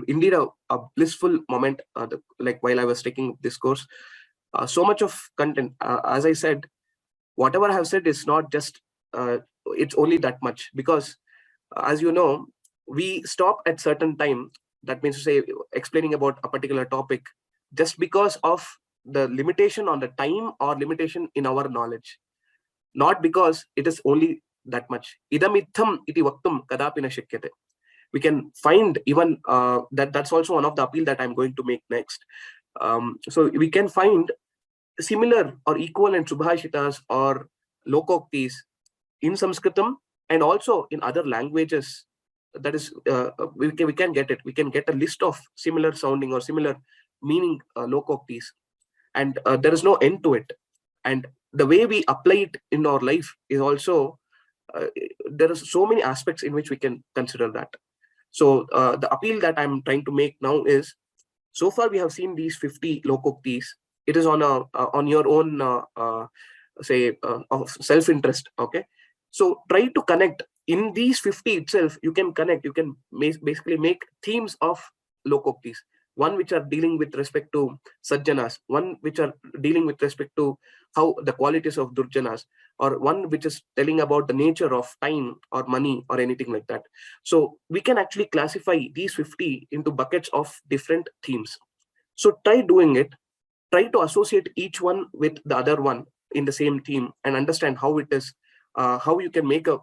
A: indeed a blissful moment, like while I was taking this course. So much of content, as I said, whatever I have said is not just it's only that much, because as you know, we stop at certain time. That means to say, explaining about a particular topic just because of the limitation on the time or limitation in our knowledge, not because it is only that much. Idamitham iti vaktum kadapi na shakyate. We can find even that's also one of the appeal that I'm going to make next. So we can find similar or equivalent subhashitas or lokoktis in Sanskritam and also in other languages. That is, we can get it. We can get a list of similar sounding or similar meaning lokoktis. And there is no end to it. And the way we apply it in our life is also, there are so many aspects in which we can consider that. So the appeal that I'm trying to make now is, so far we have seen these 50 lokoktis. It is on your own, say, of self-interest, okay? So try to connect in these 50 itself. You can connect, you can basically make themes of lokoktis, one which are dealing with respect to sajjanas, one which are dealing with respect to how the qualities of durjanas, or one which is telling about the nature of time or money or anything like that. So we can actually classify these 50 into buckets of different themes. So try doing it, try to associate each one with the other one in the same theme, and understand how it is, how you can make a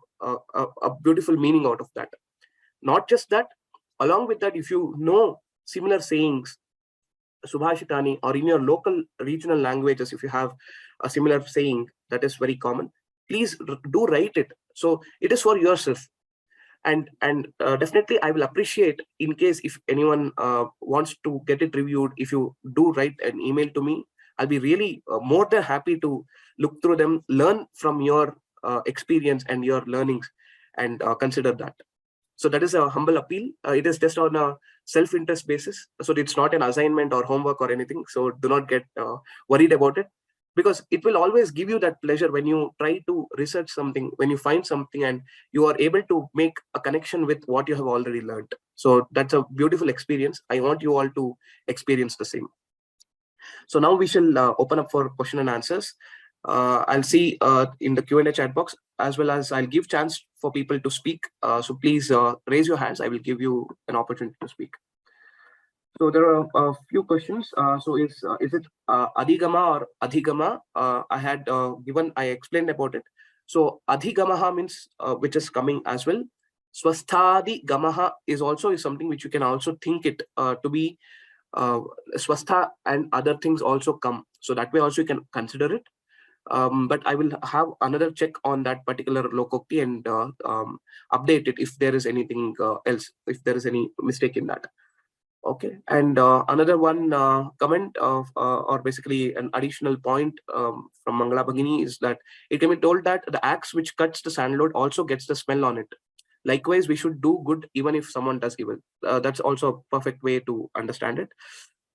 A: beautiful meaning out of that. Not just that, along with that, if you know similar sayings, subhashitani, or in your local regional languages, if you have a similar saying that is very common, please do write it. So it is for yourself. And definitely I will appreciate, in case if anyone wants to get it reviewed, if you do write an email to me, I'll be really more than happy to look through them, learn from your experience and your learnings, and consider that. So that is a humble appeal. It is just on a self-interest basis, so it's not an assignment or homework or anything. So do not get worried about it, because it will always give you that pleasure when you try to research something, when you find something and you are able to make a connection with what you have already learned. So that's a beautiful experience. I want you all to experience the same. So now we shall open up for question and answers. I'll see in the Q&A chat box, as well as I'll give chance for people to speak. So please raise your hands. I will give you an opportunity to speak. So there are a few questions. So is it adhigama or adhigama? I explained about it. So adhigamaha means which is coming as well. Swasthadi gamaha is something which you can also think it to be swastha, and other things also come. So that way also you can consider it. But I will have another check on that particular lokokti and update it if there is anything else, if there is any mistake in that. Okay, and another one comment of or basically an additional point from Mangala Bhagini is that it can be told that the axe which cuts the sandalwood also gets the smell on it. Likewise, we should do good even if someone does evil. That's also a perfect way to understand it.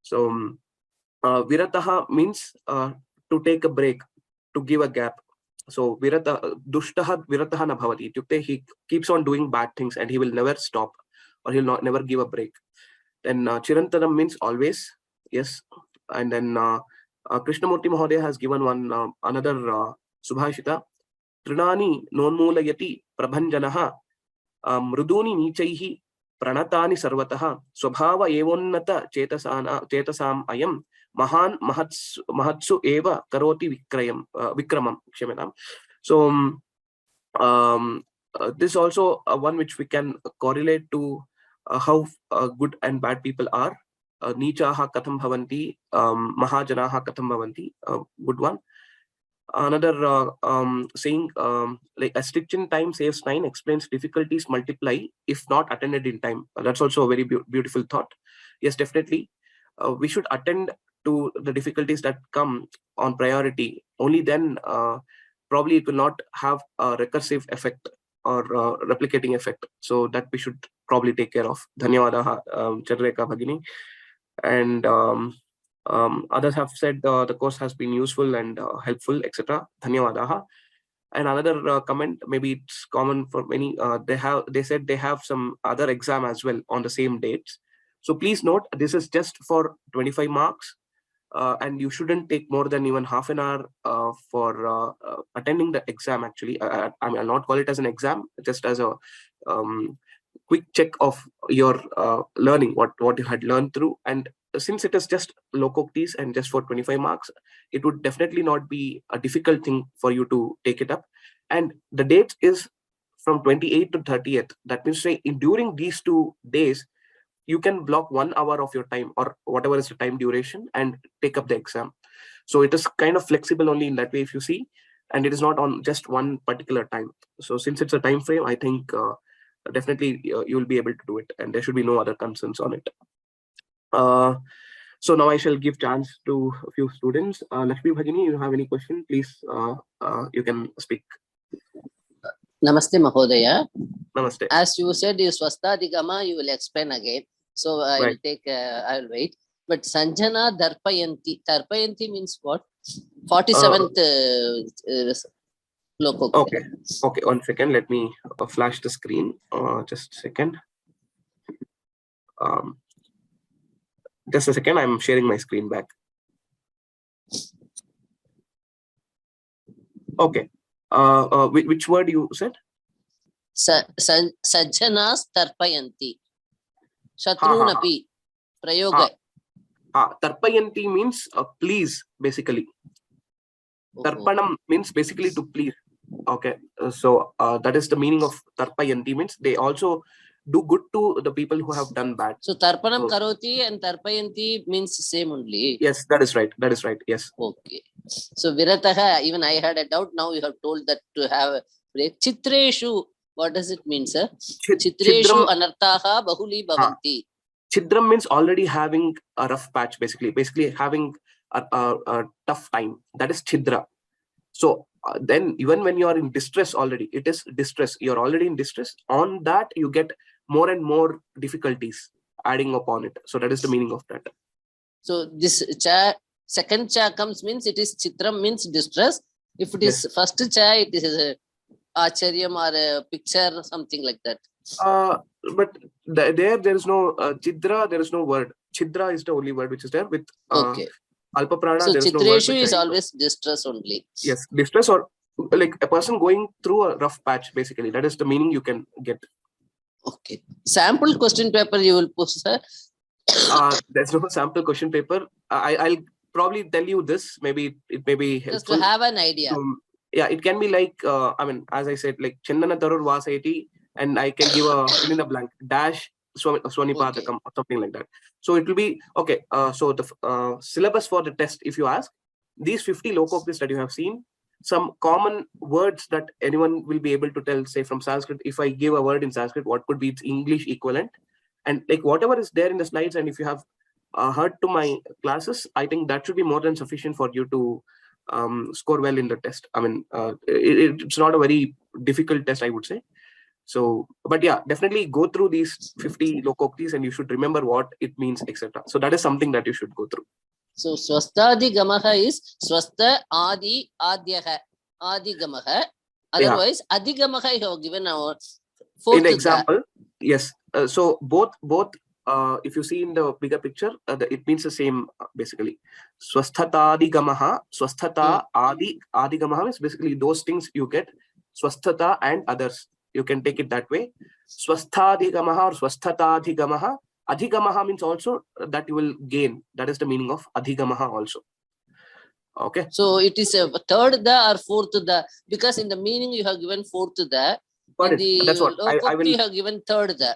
A: So virataha means to take a break, to give a gap. So dushtaha virataha na bhavati. He keeps on doing bad things and he will never stop, or he'll never give a break. Then Chirantanam means always, yes. And then Krishnamurti Mahodaya has given one another Subhashita. Trinani nonmulayati prabhanjanaha mruduni nichaihi pranatani sarvataha swabhava evonnata chetasam ayam mahan mahatsu eva karoti vikramam. So this also one which we can correlate to how good and bad people are. Nichaha katham bhavanti, mahajanaha katham bhavanti. Good one. Another saying, like a stitch in time saves 9, explains difficulties multiply if not attended in time. That's also a very beautiful thought. Yes, definitely. We should attend to the difficulties that come on priority. Only then probably it will not have a recursive effect or replicating effect. So that we should probably take care of. Dhanyawadaha, Chandrika Bhagini. And others have said the course has been useful and helpful, etc. Dhanyawadaha. And another comment, maybe it's common for many, they said they have some other exam as well on the same dates. So please note, this is just for 25 marks. And you shouldn't take more than even half an hour for attending the exam. Actually, I mean, I'll not call it as an exam, just as a quick check of your learning, what you had learned through. And since it is just lokoktis and just for 25 marks, it would definitely not be a difficult thing for you to take it up. And the date is from 28th to 30th. That means say during these 2 days, you can block 1 hour of your time or whatever is the time duration and take up the exam. So it is kind of flexible only in that way, if you see, and it is not on just one particular time. So since it's a time frame, I think definitely you will be able to do it, and there should be no other concerns on it. So now I shall give chance to a few students. Lakshmi Bhagini, you have any question, please, you can speak.
C: Namaste Mahodaya.
A: Namaste.
C: As you said, you Swasthadigama, you will explain again. So I will take, I will wait. But Sanjana Darpayanti. Darpayanti means what? 47th.
A: Okay, okay, 1 second. Let me flash the screen. Just a second. Just a second. I'm sharing my screen back. Okay. Which word you said?
C: Sajjanas tarpayanti. Shatrunapi. Prayoga.
A: Tarpayanti means please, basically. Tarpanam means basically to please. Okay, so that is the meaning of tarpayanti, means they also do good to the people who have done bad.
C: So tarpanam karoti and tarpayanti means same only.
A: Yes, that is right. That is right. Yes.
C: Okay. So virataha, even I had a doubt. Now you have told that to have a break. Chitreshu, what does it mean, sir? Chitreshu anarthaha bahuli bhavanti.
A: Chidram means already having a rough patch, basically having a tough time. That is chidra. So then even when you are in distress already, it is distress. You're already in distress. On that, you get more and more difficulties adding upon it. So that is the meaning of that. So
C: this second cha comes means it is chitram means distress. If it is first cha, it is a acharyam or a picture or something like that. But there is no chidra, there is no word. Chidra is the only word which is there with Alpaprana. So chitreshu is always distress only. Yes, distress or like a person going through a rough patch, basically. That is the meaning you can get. Okay. Sample question paper you will post, sir? There's no sample question paper. I'll probably tell you this. Maybe it may be helpful. Just to have an idea. Yeah, it can be like, I mean, as I said, like Chandana Tarur was 80, and I can give a fill in the blank dash Swanipathakam or something like that. So it will be okay. So the syllabus for the test, if you ask, these 50 lokoktis that you have seen, some common words that anyone will be able to tell, say from Sanskrit. If I give a word in Sanskrit, what could be its English equivalent? And like whatever is there in the slides, and if you have heard to my classes, I think that should be more than sufficient for you to score well in the test. I mean, it's not a very difficult test, I would say. So, but yeah, definitely go through these 50 lokoktis and you should remember what it means, etc. So that is something that you should go through. So swastadi gamaha is swasta adi adyaha adi gamaha. Otherwise, adhigamaha you have given our fourth. In the example, yes. So both if you see in the bigger picture, it means the same basically. Swasthatadi gamaha, swasthata adi gamaha is basically those things you get. Swasthata and others. You can take it that way. Swasthadi gamaha or swasthatadi gamaha. Adhigamaha means also that you will gain. That is the meaning of adhigamaha also. Okay. So it is a third da or fourth da, because in the meaning you have given fourth da. That's what I will. You have given third da.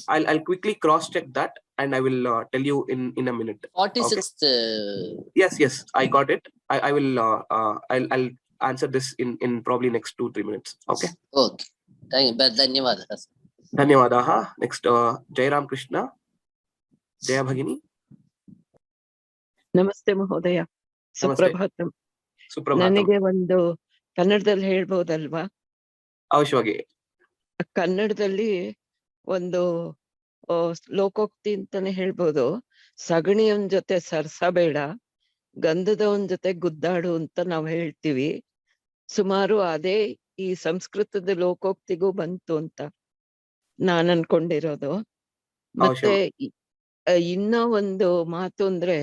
C: I'll quickly cross check that and I will tell you in a minute. 46th. Okay? Yes, I got it. I will. I'll answer this in probably next 2-3 minutes. Okay. Okay. Thank you. Dhanyavadah. Dhanyavadah. Next, Jairam Krishna. Jaya Bhagini.
D: ನಮಸ್ತೆ ಮಹೋದಯ. ಸುಪ್ರಭಾತಂ. ನನಗೆ ಒಂದು ಕನ್ನಡದಲ್ಲಿ ಹೇಳ್ಬಹುದಲ್ವಾ?
A: ಅವಶ್ಯವಾಗಿ.
D: ಕನ್ನಡದಲ್ಲಿ ಒಂದು ಲೋಕೋಕ್ತಿ ಅಂತಾನೆ ಹೇಳ್ಬೋದು. ಸಗಣಿಯವನ್ ಜೊತೆ ಸರ್ಸಬೇಡ, ಗಂಧದವನ್ ಜೊತೆ ಗುದ್ದಾಡು ಅಂತ ನಾವು ಹೇಳ್ತೀವಿ. ಸುಮಾರು ಅದೇ ಈ ಸಂಸ್ಕೃತದ ಲೋಕೋಕ್ತಿಗೂ ಬಂತು ಅಂತ ನಾನ್ ಅನ್ಕೊಂಡಿರೋದು. ಮತ್ತೆ ಇನ್ನ ಒಂದು ಮಾತು ಅಂದ್ರೆ,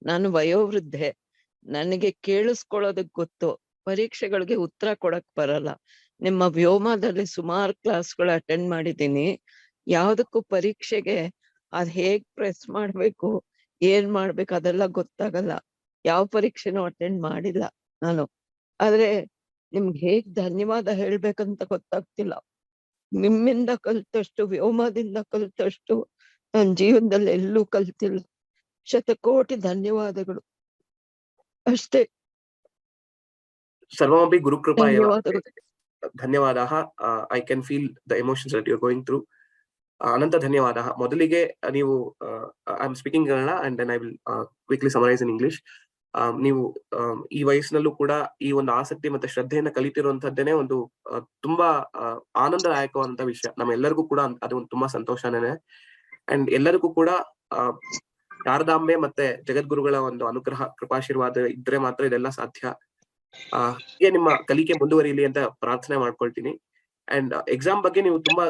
D: ನಾನು ವಯೋವೃದ್ಧೆ, ನನಗೆ ಕೇಳಿಸ್ಕೊಳ್ಳೋದಕ್ ಗೊತ್ತು, ಪರೀಕ್ಷೆಗಳಿಗೆ ಉತ್ತರ ಕೊಡಕ್ ಬರಲ್ಲ. ನಿಮ್ಮ ವ್ಯೋಮದಲ್ಲಿ ಸುಮಾರು ಕ್ಲಾಸ್ಗಳು ಅಟೆಂಡ್ ಮಾಡಿದ್ದೀನಿ. ಯಾವ್ದಕ್ಕೂ ಪರೀಕ್ಷೆಗೆ ಅದ್ ಹೇಗ್ ಪ್ರೆಸ್ ಮಾಡ್ಬೇಕು, ಏನ್ ಮಾಡ್ಬೇಕು ಅದೆಲ್ಲ ಗೊತ್ತಾಗಲ್ಲ. ಯಾವ ಪರೀಕ್ಷೆನೂ ಅಟೆಂಡ್ ಮಾಡಿಲ್ಲ ನಾನು. ಆದ್ರೆ ನಿಮ್ಗೆ ಹೇಗ್ ಧನ್ಯವಾದ ಹೇಳ್ಬೇಕಂತ ಗೊತ್ತಾಗ್ತಿಲ್ಲ. ನಿಮ್ಮಿಂದ ಕಲ್ತಷ್ಟು, ವ್ಯೋಮದಿಂದ ಕಲ್ತಷ್ಟು ನನ್ ಜೀವನದಲ್ಲಿ ಎಲ್ಲೂ ಕಲ್ತಿಲ್ಲ. ಶತಕೋಟಿ ಧನ್ಯವಾದಗಳು. ಅಷ್ಟೇ.
A: ಸರ್ವಮಪಿ ಗುರುಕೃಪಾ ಏವ. ಧನ್ಯವಾದಃ. I can feel the emotions that you are going through. ಅನಂತ ಧನ್ಯವಾದಃ. ಮೊದಲಿಗೆ ನೀವು I am speaking Kannada and then I will quickly summarise in English. ನೀವು ಈ ವಯಸ್ಸಿನಲ್ಲೂ ಕೂಡ ಈ ಒಂದು ಆಸಕ್ತಿ ಮತ್ತೆ ಶ್ರದ್ಧೆಯನ್ನ ಕಲಿತಿರುವಂತದ್ದೇನೆ ಒಂದು ತುಂಬಾ ಆನಂದದಾಯಕವಾದಂತ ವಿಷಯ. ನಮ್ಮೆಲ್ಲರಿಗೂ ಕೂಡ ಅದು ಒಂದು ತುಂಬಾ ಸಂತೋಷನೇ. ಅಂಡ್ ಎಲ್ಲರಿಗೂ ಕೂಡ ಶಾರದಾಂಬೆ ಮತ್ತೆ ಜಗದ್ಗುರುಗಳ ಒಂದು ಅನುಗ್ರಹ, ಕೃಪಾಶೀರ್ವಾದ ಇದ್ರೆ ಮಾತ್ರ ಇದೆಲ್ಲ ಸಾಧ್ಯ. ಹೀಗೆ ನಿಮ್ಮ ಕಲಿಕೆ ಮುಂದುವರಿಯಲಿ ಅಂತ ಪ್ರಾರ್ಥನೆ ಮಾಡ್ಕೊಳ್ತೀನಿ. ಅಂಡ್ ಎಕ್ಸಾಮ್ ಬಗ್ಗೆ ನೀವು ತುಂಬಾ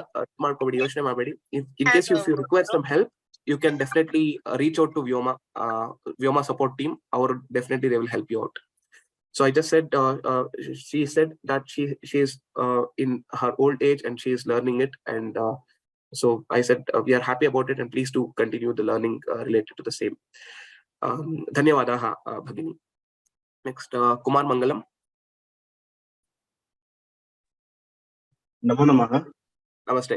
A: ಮಾಡ್ಕೋಬೇಡಿ, ಯೋಚನೆ ಮಾಡಬೇಡಿ. In case if you request some help, you can definitely reach out to Vyoma support team. Definitely they will help you out. So I just said, she said that she is in her old age and she is learning it, and so I said we are happy about it, and please do continue the learning related to the same. Dhanyawadaha, Bhagini. Next, Kumar Mangalam.
E: Namo Namaha.
A: Namaste.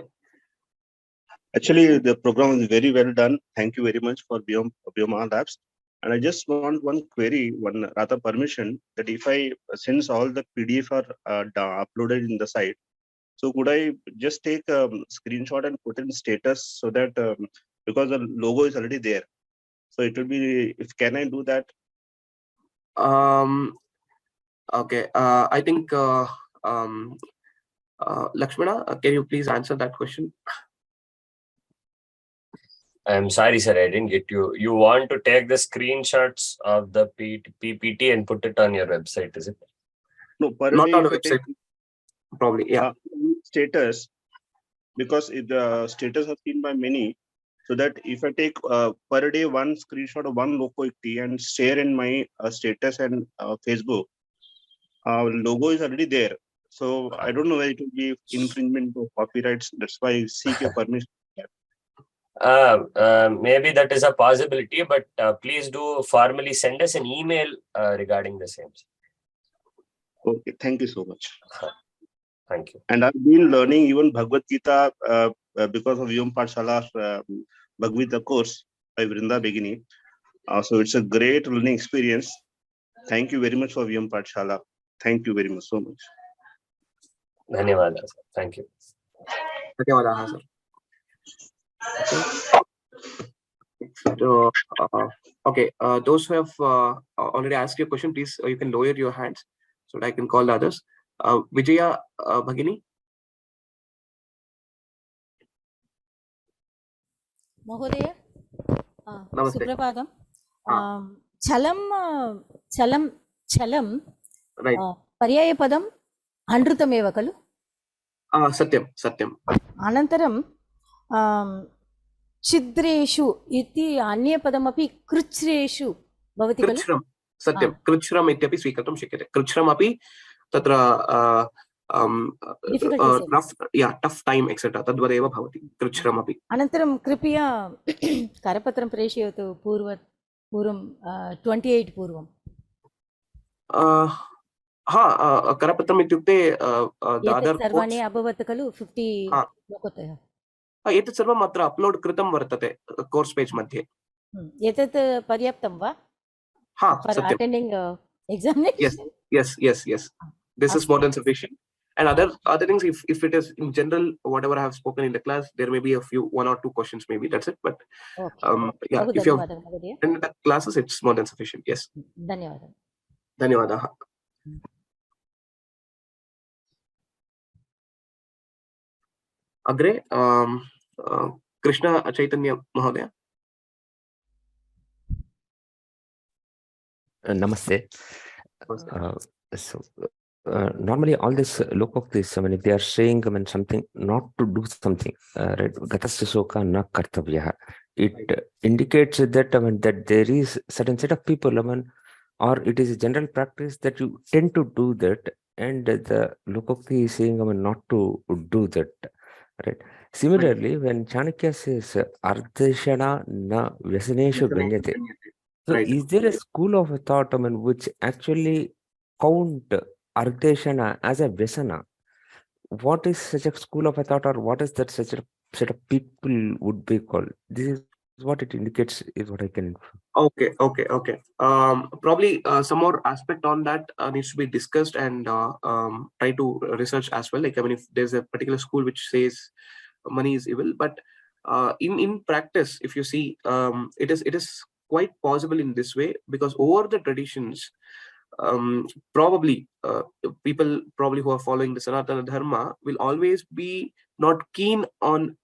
E: Actually, the program is very well done. Thank you very much for Vyoma Labs. And I just want one query, one rather permission, that if I, since all the PDF are uploaded in the site, so could I just take a screenshot and put in status so that, because the logo is already there. So it will be, can I do that?
A: Okay, I think Lakshmana, can you please answer that question?
B: I'm sorry, sir, I didn't get you. You want to take the screenshots of the PPT and put it on your website, is it?
E: No, per
A: Not
E: day
A: on
E: if
A: the
E: I take,
A: website. Probably, yeah.
E: Status, because the status are seen by many. So that if I take per day one screenshot of one lokokti and share in my status and Facebook, logo is already there. So I don't know whether it will be infringement of copyrights. That's why I seek your permission.
B: Maybe that is a possibility, but please do formally send us an email regarding the same.
E: Okay, thank you so much.
B: Thank you.
E: And I've been learning even Bhagavad Gita because of vyoma-samskrta-pathasala Bhagavad Gita course by Vrinda Begini. So it's a great learning experience. Thank you very much for vyoma-samskrta-pathasala. Thank you very much so much.
B: Dhanyawada, sir. Thank you.
A: Dhanyawadaha, sir. Okay. So, okay, those who have already asked your question, please, you can lower your hands so that I can call the others. Vijaya Bhagini.
F: Mahodaya,
A: Namaste.
F: Suprapadam. Chalam,
A: Right.
F: Paryayapadam, Andrutameva kalu.
A: Satyam.
F: Anantaram, Chidreshu iti Anyapadamopi Kruchreshu bhavati kalu.
A: Kruchram. Satyam. Kruchram ityapi swikartum shakyate. Kruchram api tatra tough time, etc. Tadvadeva bhavati. Kruchram api.
F: Anantaram kripiya Karapatram preshayatu Purvam 28 Purvam.
A: Karapatram ityukte the other
F: सर्वाणि अभवत् खलु 50 lokoktayaha.
A: एतत् सर्वम् अत्र upload कृतं वर्तते course page मध्ये.
F: एतत् पर्याप्तं वा? For attending examination?
A: Yes. This is more than sufficient. And other things, if it is in general, whatever I have spoken in the class, there may be one or two questions, maybe that's it. But if you have in the classes, it's more than sufficient. Yes. Dhanyawadaha. Agre, Krishna Chaitanya Mahodaya.
G: Namaste. Normally all this lokoktis, if they are saying something not to do something, right? Gatasya soka na kartavyaha. It indicates that that there is certain set of people, or it is a general practice that you tend to do that, and the lokokti is saying not to do that, right? Similarly, when Chanakya says ardheshana na vyasaneshu ganyate, so is there a school of thought which actually count ardheshana as a vyasana? What is such a school of thought, or what is that such a set of people would be called? This is what it indicates, is what I can.
A: Okay. Probably some more aspect on that needs to be discussed and try to research as well. Like, if there's a particular school which says money is evil, but in practice, if you see, it is quite possible in this way, because over the traditions, probably people who are following the Sanatana Dharma will always be not keen on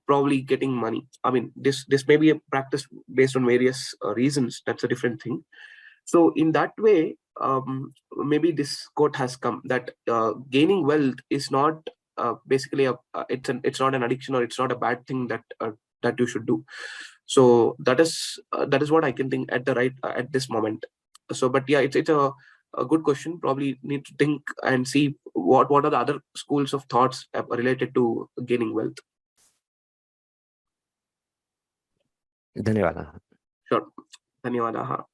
A: probably getting money. This may be a practice based on various reasons. That's a different thing. So in that way, maybe this quote has come that gaining wealth is not basically it's not an addiction, or it's not a bad thing that you should do. So that is what I can think at this moment. So, but yeah, it's a good question. Probably need to think and see what are the other schools of thoughts related to gaining wealth.
G: Dhanyavada.
A: Sure. Dhanyavada.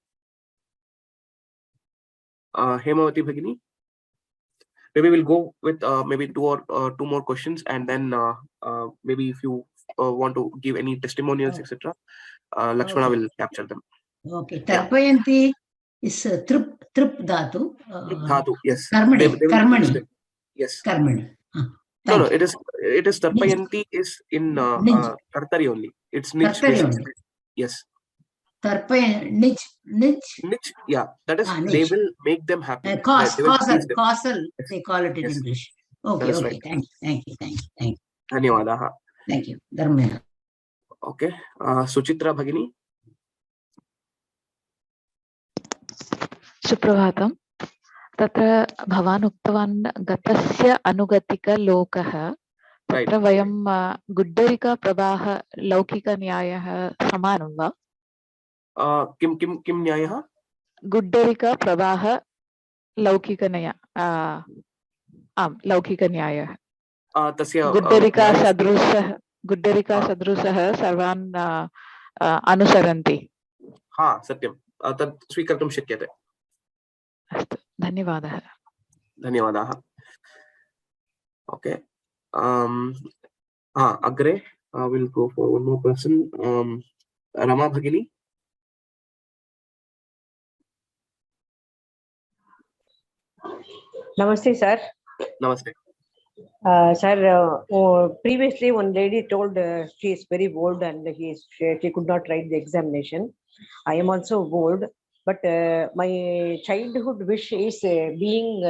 A: Hemavati Bhagini. Maybe we'll go with maybe two more questions, and then maybe if you want to give any testimonials, etc., Lakshmana will capture them.
H: Okay. Tarpayanti is trup dhatu.
A: Dhatu, yes.
H: Karmani.
A: Yes.
H: Karmani.
A: No, it is Tarpayanti is in Kartari only. It's niche. Yes.
H: Tarpayan, niche.
A: Yeah, that is they will make them happy.
H: Causal,
A: yes.
H: they call it in English. Okay, okay. Right. Thank you.
A: Dhanyavadaha.
H: Thank you. Dharmaya.
A: Okay. Suchitra Bhagini.
I: सुप्रभातम् तत्र भवान् उक्तवान् गतस्य अनुगतिकलोकः तत्र वयं गुड्डरिकाप्रवाह लौकिकन्यायः समानं वा
A: किं न्यायः
I: गुड्डरिकाप्रवाह लौकिकन्याय आम् लौकिकन्यायः
A: तस्य
I: गुड्डरिकासदृशः सर्वान् अनुसरन्ति
A: सत्यं तत् स्वीकर्तुं शक्यते
I: अस्तु
A: धन्यवादाः ओके अग्रे will go for one more person Rama भगिनी
J: Namaste, sir.
A: Namaste.
J: Sir, previously one lady told she is very bold and she could not write the examination. I am also bold, but my childhood wish is being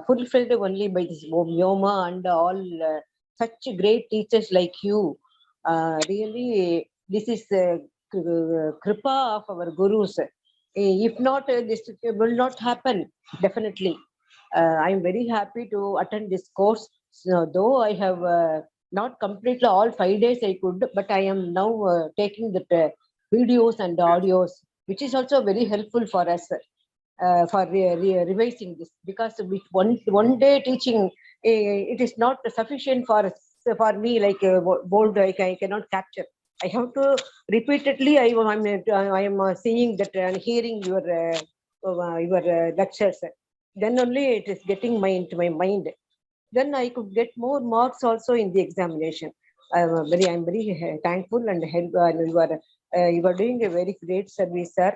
J: fulfilled only by this Vyoma and all such great teachers like you. Really, this is kripa of our gurus. If not, this will not happen, definitely. I am very happy to attend this course. So, though I have not completely all 5 days I could, but I am now taking the videos and audios, which is also very helpful for us for revising this. Because with one day teaching, it is not sufficient for me, like bold, I cannot capture. I have to repeatedly. I am seeing that and hearing your lectures. Then only it is getting into my mind. Then I could get more marks also in the examination. I am very thankful and you are doing a very great service, sir.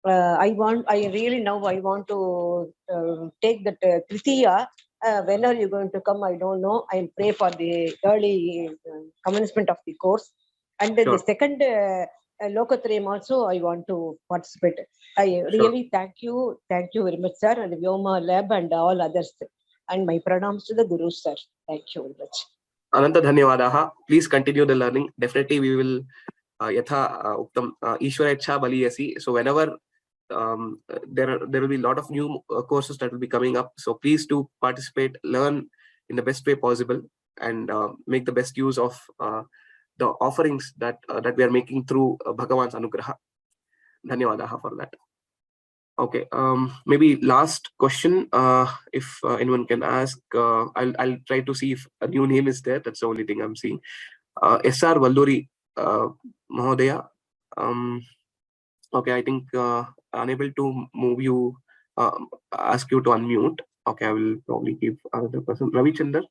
J: I want to take that Tritiya. When are you going to come? I don't know. I pray for the early commencement of the course. And the second Lokotrayam also I want to participate. I really thank you very much, sir, and the Vyoma Lab and all others. And my pranams to the Guru, sir. Thank you very much.
A: Ananta Dhanyavadaha. Please continue the learning. Definitely we will yatha uktam Ishwara Ichha Baliyasi. So whenever there will be a lot of new courses that will be coming up. So please do participate, learn in the best way possible, and make the best use of the offerings that we are making through Bhagavan's Anugraha. Dhanyavadaha for that. Okay, maybe last question, if anyone can ask. I'll try to see if a new name is there. That's the only thing I'm seeing. S.R. Valluri Mahodaya. Okay, I think unable to move you, ask you to unmute. Okay, I will probably give another person. Ravi Chandar.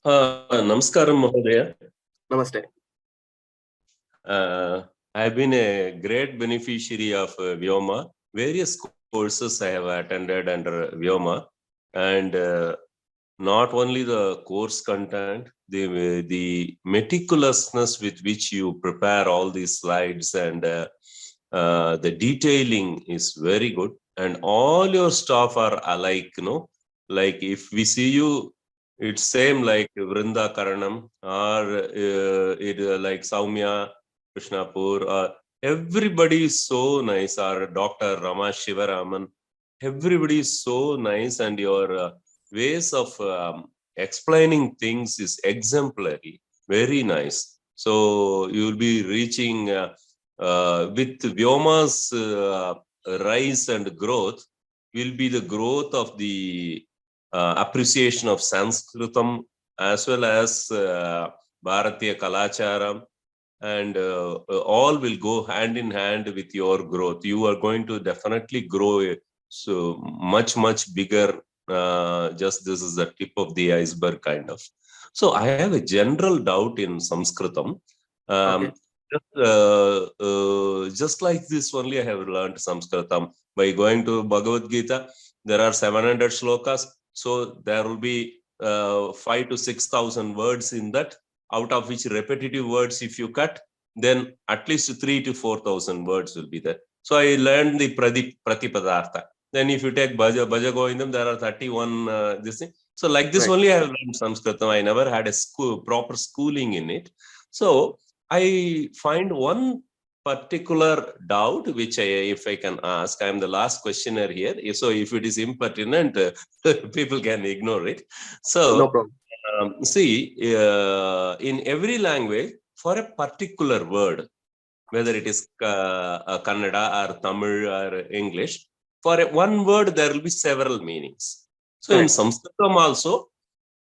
K: Namaskaram, Mahodaya.
A: Namaste.
K: I have been a great beneficiary of Vyoma. Various courses I have attended under Vyoma, and not only the course content, the meticulousness with which you prepare all these slides and the detailing is very good. And all your staff are alike, like if we see you, it's same like Vrinda Karanam or like Saumya, Krishnapur, or everybody is so nice. Our Dr. Rama Shivaraman, everybody is so nice, and your ways of explaining things is exemplary, very nice. So you will be reaching with Vyoma's rise and growth will be the growth of the appreciation of Sanskritam as well as Bharatiya Kalacharam, and all will go hand in hand with your growth. You are going to definitely grow so much bigger. Just this is the tip of the iceberg kind of. So I have a general doubt in Sanskritam.
A: Okay.
K: Just like this only I have learned Sanskritam by going to Bhagavad Gita. There are 700 shlokas, so there will be 5,000 to 6,000 words in that, out of which repetitive words, if you cut, then at least 3,000 to 4,000 words will be there. So I learned the Pratipadartha. Then if you take Bhaja Govindam, there are 31 this thing. So like this only I have learned Sanskritam. I never had a proper schooling in it. So I find one particular doubt, which if I can ask, I am the last questioner here. So if it is impertinent, people can ignore it. So
A: no problem.
K: See, in every language, for a particular word, whether it is Kannada or Tamil or English, for one word, there will be several meanings. So in Sanskritam also,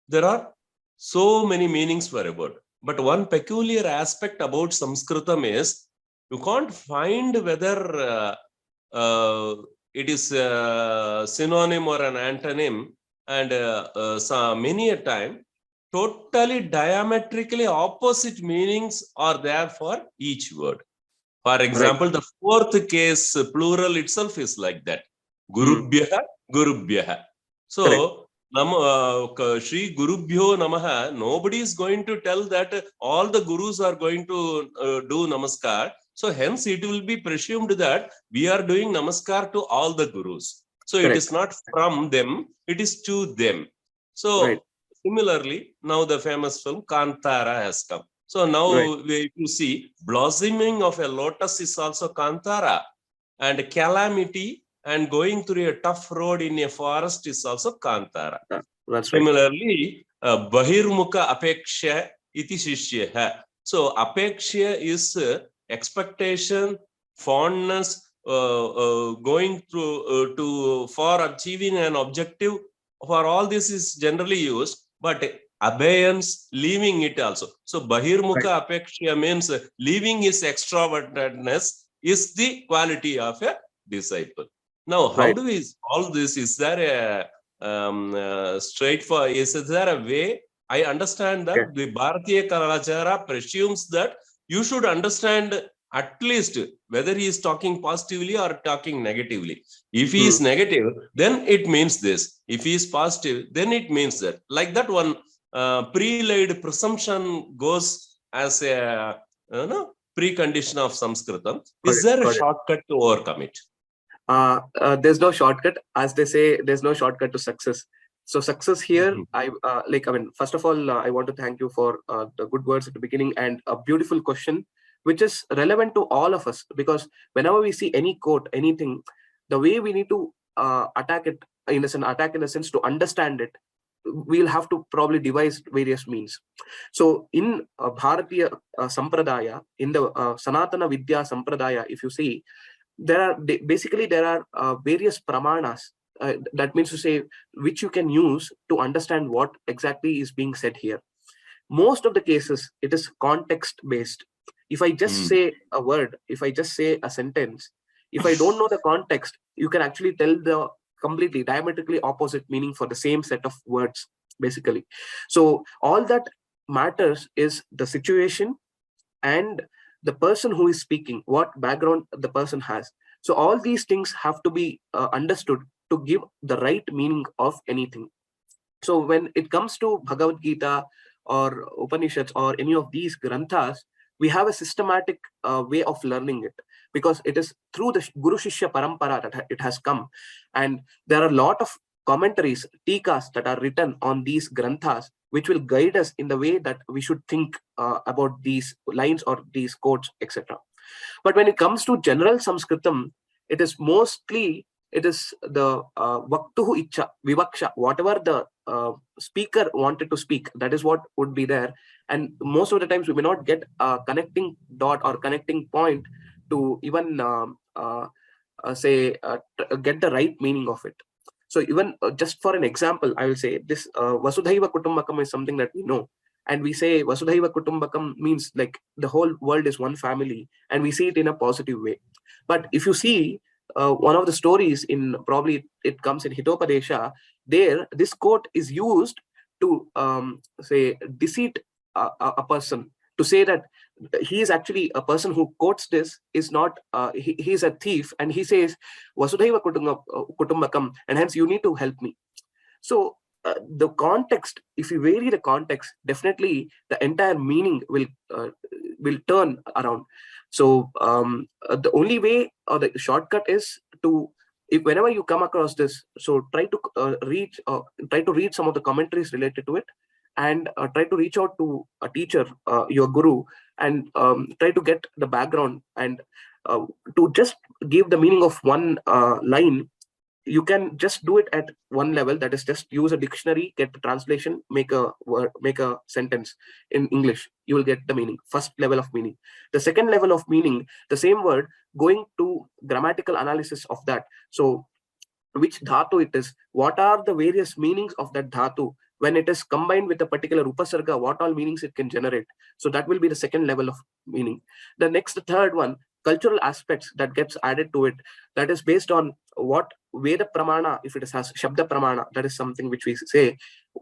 K: there are so many meanings for a word. But one peculiar aspect about Sanskritam is, you can't find whether it is a synonym or an antonym, and so many a time, totally diametrically opposite meanings are there for each word. For example, the fourth case plural itself is like that. Gurubhyaha, Gurubhyaha. So, Shri Gurubhyo Namaha, nobody is going to tell that all the gurus are going to do namaskar. So hence it will be presumed that we are doing namaskar to all the gurus. So it is not from them, it is to them. So similarly, now the famous film Kantara has come. So now if you see, blossoming of a lotus is also Kantara, and calamity and going through a tough road in a forest is also Kantara. Similarly, Bahirmukha Apeksha iti Shishyaha. So Apeksha is expectation, fondness, going through for achieving an objective. For all this is generally used, but abeyance, leaving it also. So Bahirmukha Apeksha means leaving his extrovertedness is the quality of a disciple. Now, how do we solve this? Is there a straightforward, is there a way? I understand that the Bharatiya Kalachara presumes that you should understand at least whether he is talking positively or talking negatively. If he is negative, then it means this. If he is positive, then it means that. Like that, one pre-laid presumption goes as a precondition of Sanskritam. Is there a shortcut to overcome it?
A: There's no shortcut. As they say, there's no shortcut to success. So success here, first of all, I want to thank you for the good words at the beginning and a beautiful question, which is relevant to all of us, because whenever we see any quote, anything, the way we need to attack it in a sense to understand it, we'll have to probably devise various means. So in Bharatiya Sampradaya, in the Sanatana Vidya Sampradaya, if you see, there are various pramanas, that means to say, which you can use to understand what exactly is being said here. Most of the cases, it is context based. If I just say a word, if I just say a sentence, if I don't know the context, you can actually tell the completely diametrically opposite meaning for the same set of words, basically. So all that matters is the situation and the person who is speaking, what background the person has. So all these things have to be understood to give the right meaning of anything. So when it comes to Bhagavad Gita or Upanishads or any of these granthas, we have a systematic way of learning it, because it is through the Guru Shishya Parampara that it has come. And there are a lot of commentaries, tikas, that are written on these granthas, which will guide us in the way that we should think about these lines or these quotes, etc. But when it comes to general Sanskritam, it is mostly, it is the vaktuhu icha, vivaksha, whatever the speaker wanted to speak, that is what would be there. And most of the times we may not get a connecting dot or connecting point to even get the right meaning of it. So even just for an example, I will say this Vasudhaiva Kutumbakam is something that we know. And we say Vasudhaiva Kutumbakam means like the whole world is one family, and we see it in a positive way. But if you see one of the stories in, probably it comes in Hitopadesha, there this quote is used to say deceit a person, to say that he is actually a person who quotes this is not he is a thief, and he says Vasudhaiva Kutumbakam, and hence you need to help me. So the context, if you vary the context, definitely the entire meaning will turn around. So the only way or the shortcut is to, if whenever you come across this, so try to read some of the commentaries related to it, and try to reach out to a teacher, your guru, and try to get the background, and to just give the meaning of one line. You can just do it at one level, that is just use a dictionary, get the translation, make a word, make a sentence in English, you will get the meaning, first level of meaning. The second level of meaning, the same word, going to grammatical analysis of that. So which dhatu it is, what are the various meanings of that dhatu, when it is combined with a particular upasarga, what all meanings it can generate. So that will be the second level of meaning. The next, the third one, cultural aspects that gets added to it, that is based on what Veda Pramana, if it has Shabda Pramana, that is something which we say,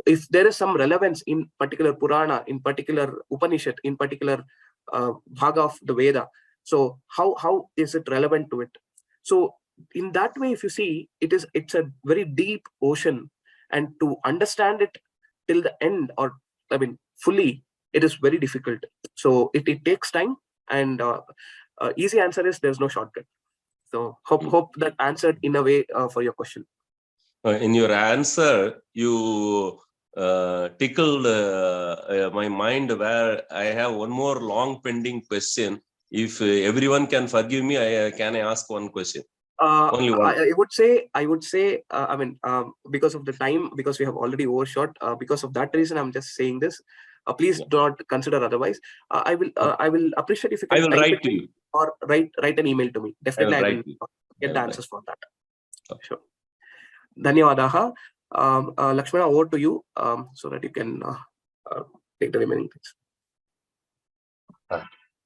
A: if there is some relevance in particular Purana, in particular Upanishad, in particular Bhaga of the Veda, so how is it relevant to it? So in that way, if you see, it's a very deep ocean, and to understand it till the end, or I mean fully, it is very difficult. So it takes time, and easy answer is there's no shortcut. So hope that answered in a way for your question.
K: In your answer, you tickled my mind, where I have one more long pending question. If everyone can forgive me, can I ask one question? Only one.
A: I would say, I mean, because of the time, because we have already overshot, because of that reason, I'm just saying this. Please do not consider otherwise. I will appreciate if you can.
K: I will write to you,
A: or write an email to me. Definitely, I will get the answers for that.
K: Okay.
A: Sure. Dhanyawadaha. Lakshmana, over to you, so that you can take the remaining things.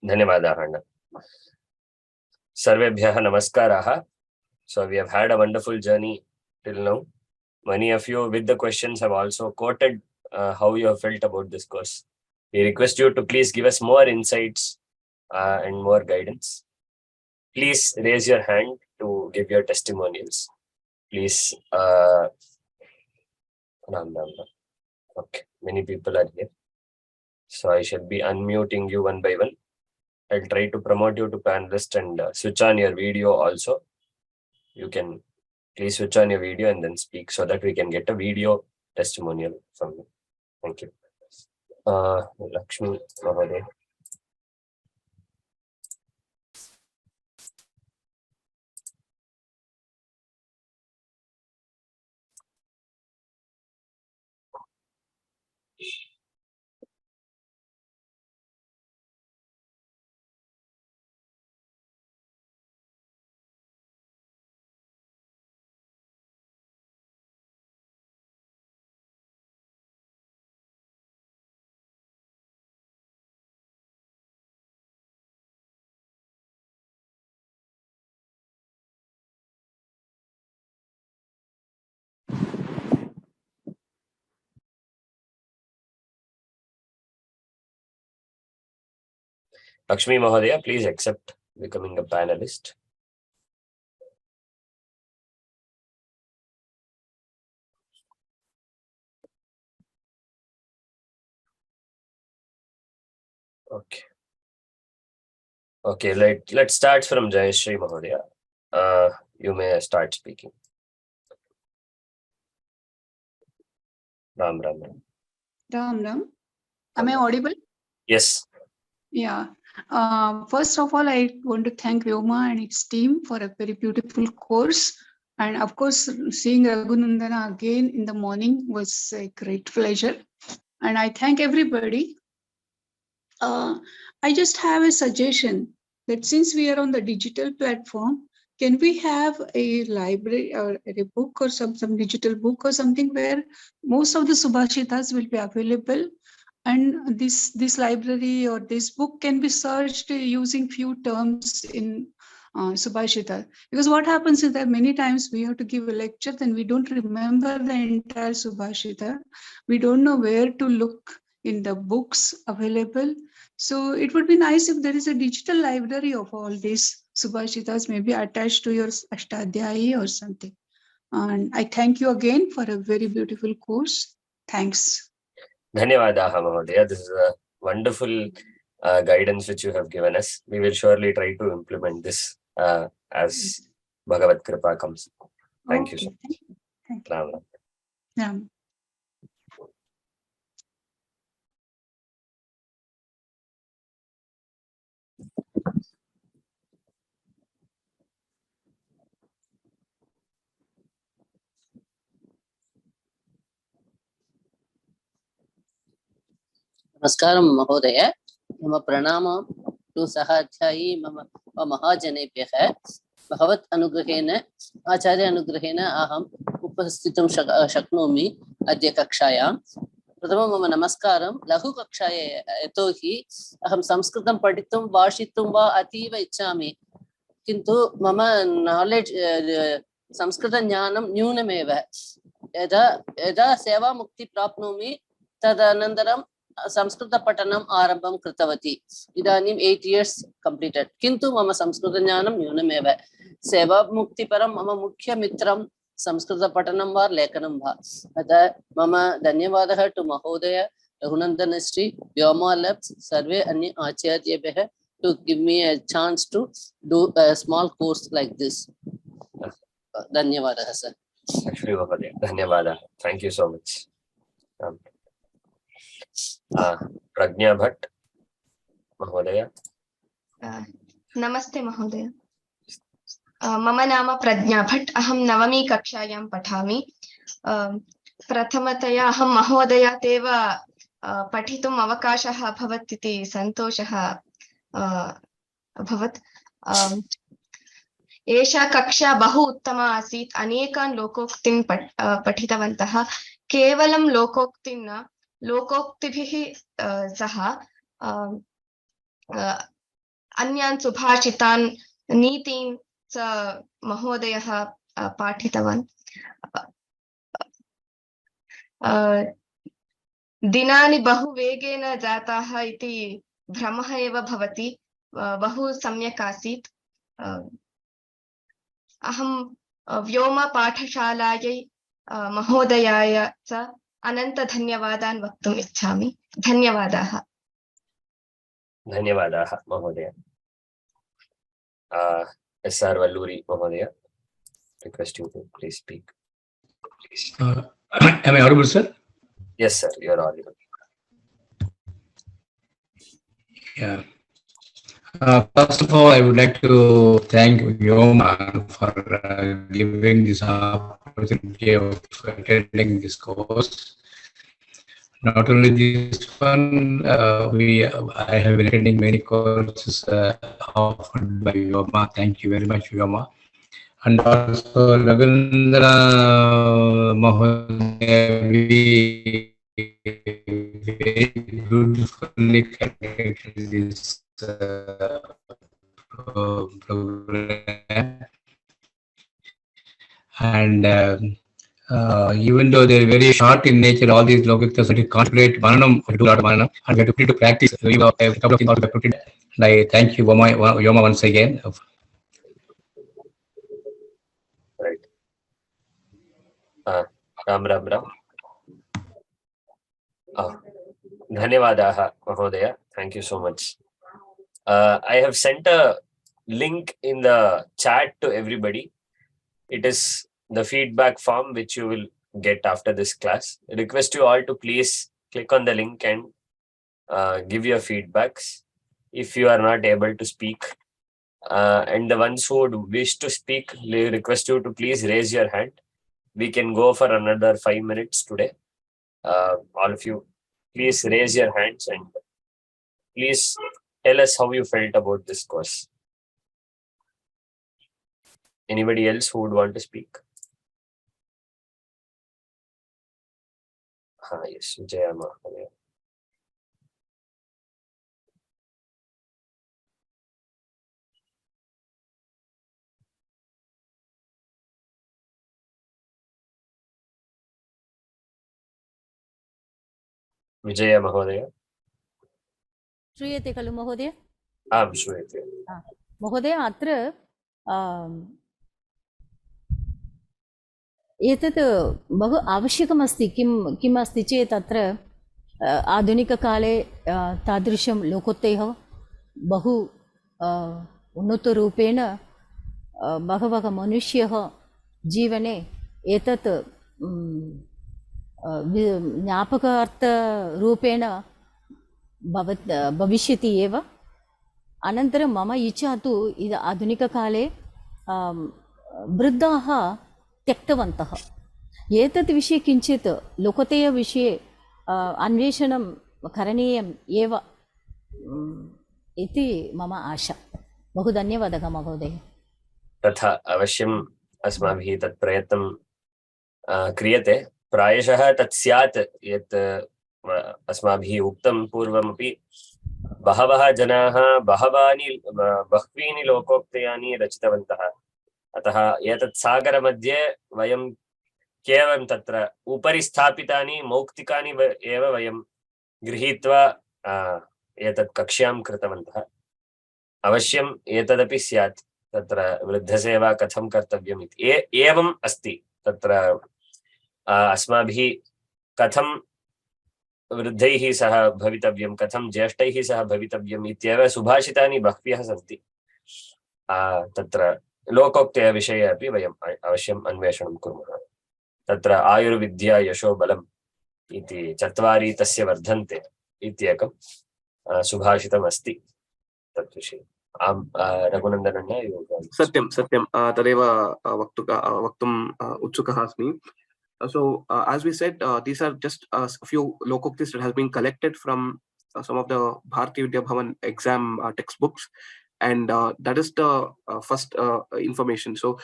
B: Dhanyawadaha. Sarvebhyah namaskaraha. So we have had a wonderful journey till now. Many of you with the questions have also quoted how you have felt about this course. We request you to please give us more insights and more guidance. Please raise your hand to give your testimonials. Please. Okay, many people are here. So I shall be unmuting you one by one. I'll try to promote you to panelist and switch on your video also. You can please switch on your video and then speak, so that we can get a video testimonial from you. Thank you. Lakshmi Mahoday. Lakshmi Mahodaya, please accept becoming a panelist. Okay. Okay, let's start from Shri Mahodaya. You may start speaking. Ram.
L: Ram. Am I audible?
B: Yes.
L: Yeah. First of all, I want to thank Vyoma and its team for a very beautiful course. And of course, seeing Raghunandana again in the morning was a great pleasure. And I thank everybody. I just have a suggestion that since we are on the digital platform, can we have a library or a book or some digital book or something where most of the Subhashitas will be available, and this library or this book can be searched using few terms in Subhashita. Because what happens is that many times we have to give a lecture, then we don't remember the entire Subhashita. We don't know where to look in the books available. So it would be nice if there is a digital library of all these Subhashitas, maybe attached to your Ashtadhyayi or something. And I thank you again for a very beautiful course. Thanks.
B: Dhanyavadaha, Mahodaya. This is a wonderful guidance which you have given us. We will surely try to implement this as Bhagavad Kripa comes. Thank you so much.
L: Thank you.
B: Ram Ram.
L: Ram.
C: Namaskaram Mahodaya. Mama pranama to sahachayi mama mahajanebhyah. Bhagavat anugrahena acharya anugrahena aham upasthitam shaknomi adya kakshayam. प्रथमं मम नमस्कारं लघु कक्षाये यतोहि अहं संस्कृतं पठितुं भाषितुं वा अतीव इच्छामि, किन्तु मम नालेज् संस्कृतज्ञानं न्यूनमेव। यदा यदा सेवामुक्ति प्राप्नोमि तदनन्तरं संस्कृतपठनम् आरम्भं कृतवती। इदानीं 8 years completed, किन्तु मम संस्कृतज्ञानं न्यूनमेव। सेवामुक्तिपरं मम मुख्यमित्रं संस्कृतपठनं वा लेखनं वा। अतः मम धन्यवादः टु महोदय रघुनंदन श्री व्योमा labs सर्वे अन्य आचार्येभ्यः to give me a chance to do a small course like this. धन्यवादः sir.
B: Shri Mahodaya. Dhanyavadaha. Thank you so much. Pragnya Bhatt Mahodaya.
M: नमस्ते महोदय। मम नाम प्रज्ञा भट्ट। अहं नवमी कक्षायां पठामि। प्रथमतया अहं महोदयात् एव पठितुम् अवकाशः अभवत् इति सन्तोषः अभवत्। एषा कक्षा बहु उत्तमा आसीत्। अनेकान् लोकोक्तिं पठितवन्तः। केवलं लोकोक्तिं न, लोकोक्तिभिः सह अन्यान् सुभाषितान् नीतीन् च महोदयः पाठितवान्। दिनानि बहु वेगेन जाताः इति भ्रमः एव भवति। बहु सम्यक् आसीत्। अहं व्योमा पाठशालायै महोदयाय च अनन्तधन्यवादान् वक्तुम् इच्छामि। धन्यवादाः।
B: धन्यवादाः महोदय। S.R. Valluri Mahodaya, request you to please speak.
N: Am I audible, sir?
B: Yes, sir, you are audible.
N: Yeah. First of all, I would like to thank Vyoma for giving this opportunity of attending this course. Not only this one, I have been attending many courses offered by Vyoma. Thank you very much, Vyoma. And also Raghunandana Mahodaya, we very beautifully connected this program. And even though they're very short in nature, all these lokoktas are concentrate mananam, do a lot of mananam, and we have to put it to practice. So we have a couple of things also put it. And I thank you, Vyoma, once again.
B: Right. Ram Ram Ram. Dhanyavadaha Mahodaya. Thank you so much. I have sent a link in the chat to everybody. It is the feedback form which you will get after this class. I request you all to please click on the link and give your feedbacks. if you are not able to speak. And the ones who would wish to speak, we request you to please raise your hand. We can go for another 5 minutes today. All of you, please raise your hands and please tell us how you felt about this course. Anybody else who would want to speak? Yes, vyoma-samskrta-pathasala. Vijaya Mahodaya.
F: श्रूयते खलु महोदय?
B: आं श्रूयते.
F: महोदय, अत्र एतत् बहु आवश्यकमस्ति. किम् अस्ति चेत् अत्र आधुनिककाले तादृशं लोकोक्तयः बहु उन्नतरूपेण बहवः मनुष्यः जीवने एतत् ज्ञापकार्थरूपेण भविष्यति एव. अनन्तरं मम इच्छा तु आधुनिककाले वृद्धाः त्यक्तवन्तः. एतत् विषये किञ्चित् लोकोक्तयविषये अन्वेषणं करणीयम् एव इति मम आशा. बहु धन्यवादः महोदय.
B: तथा अवश्यम् अस्माभिः तत् प्रयत्नं क्रियते. प्रायशः तत् स्यात् यत् अस्माभिः उक्तं पूर्वमपि. बहवः जनाः बह्वीनि लोकोक्तयानि रचितवन्तः. अतः एतत् सागरमध्ये वयं केवलं तत्र उपरि स्थापितानि मौक्तिकानि एव वयं गृहीत्वा एतत् कक्ष्यां कृतवन्तः. अवश्यम् एतदपि स्यात् तत्र वृद्धसेवा कथं कर्तव्यम् इति. एवम् अस्ति तत्र अस्माभिः कथं वृद्धैः सह भवितव्यं, कथं ज्येष्ठैः सह भवितव्यम् इत्येव सुभाषितानि बह्व्यः सन्ति. तत्र लोकोक्तयविषये अपि वयम् अवश्यम् अन्वेषणं कुर्मः. तत्र आयुर्विद्या यशोबलम् इति चत्वारि तस्य वर्धन्ते इत्येकं सुभाषितम् अस्ति तद्विषये. आम्, रघुनन्दनः.
A: सत्यं तदेव वक्तुम् उत्सुकः अस्मि. So as we said, these are just a few lokoktis that has been collected from some of the Bharatiya Vidya Bhavan exam textbooks, and that is the first information. So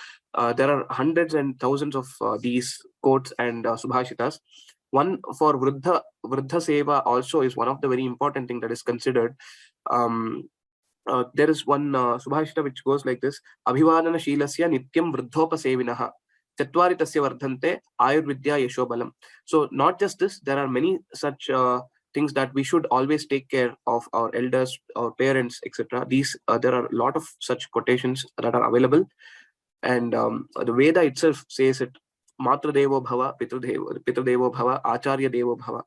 A: there are hundreds and thousands of these quotes and subhashitas. One for Vruddha Seva also is one of the very important thing that is considered. There is one subhashita which goes like this: Abhivadana Shilasya Nityam Vruddhopasevinah Chatvari Tasya Vardhante Ayurvidya Yashobalam. So not just this, there are many such things that we should always take care of our elders, our parents, etc. These there are a lot of such quotations that are available, and the Veda itself says it: Matra Devo Bhava, Pitru Devo Bhava, Acharya Devo Bhava.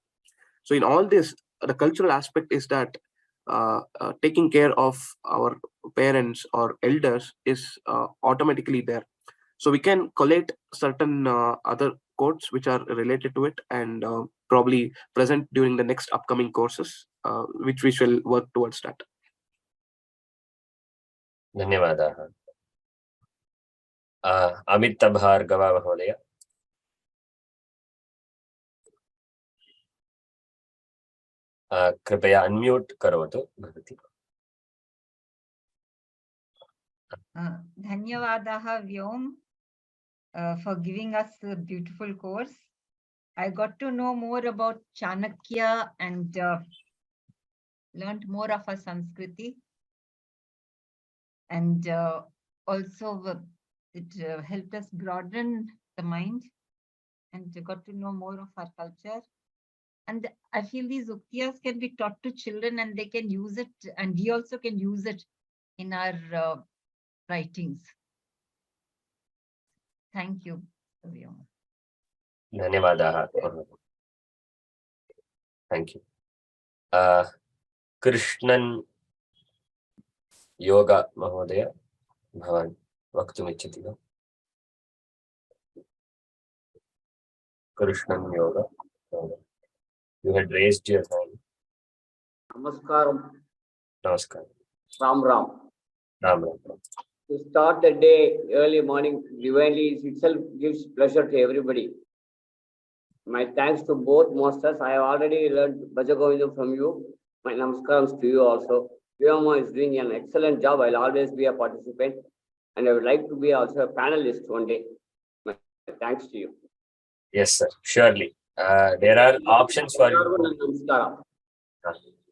A: So in all this, the cultural aspect is that taking care of our parents or elders is automatically there. So we can collate certain other quotes which are related to it and probably present during the next upcoming courses, which we shall work towards that.
B: धन्यवादाः. अमितभार्गव महोदय. कृपया unmute करोतु भवती.
O: धन्यवादाः व्योम for giving us a beautiful course. I got to know more about Chanakya and learned more of our Sanskriti, and also it helped us broaden the mind and got to know more of our culture. And I feel these uktiyas can be taught to children and they can use it, and we also can use it in our writings. Thank you.
B: धन्यवादाः. Thank you. Krishnan योग महोदय, भवान् वक्तुमिच्छति वा? कृष्णन् योग, you had raised your hand.
P: Namaskaram.
B: Namaskar.
P: Ram Ram.
B: Ram Ram.
P: To start the day early morning divinely itself gives pleasure to everybody. My thanks to both masters. I have already learned Bhajagovindam from you. My namaskarams to you also. Vyoma is doing an excellent job. I'll always be a participant. And I would like to be also a panelist one day. My thanks to you.
B: Yes, sir. Surely. There are options for you.
P: Namaskara.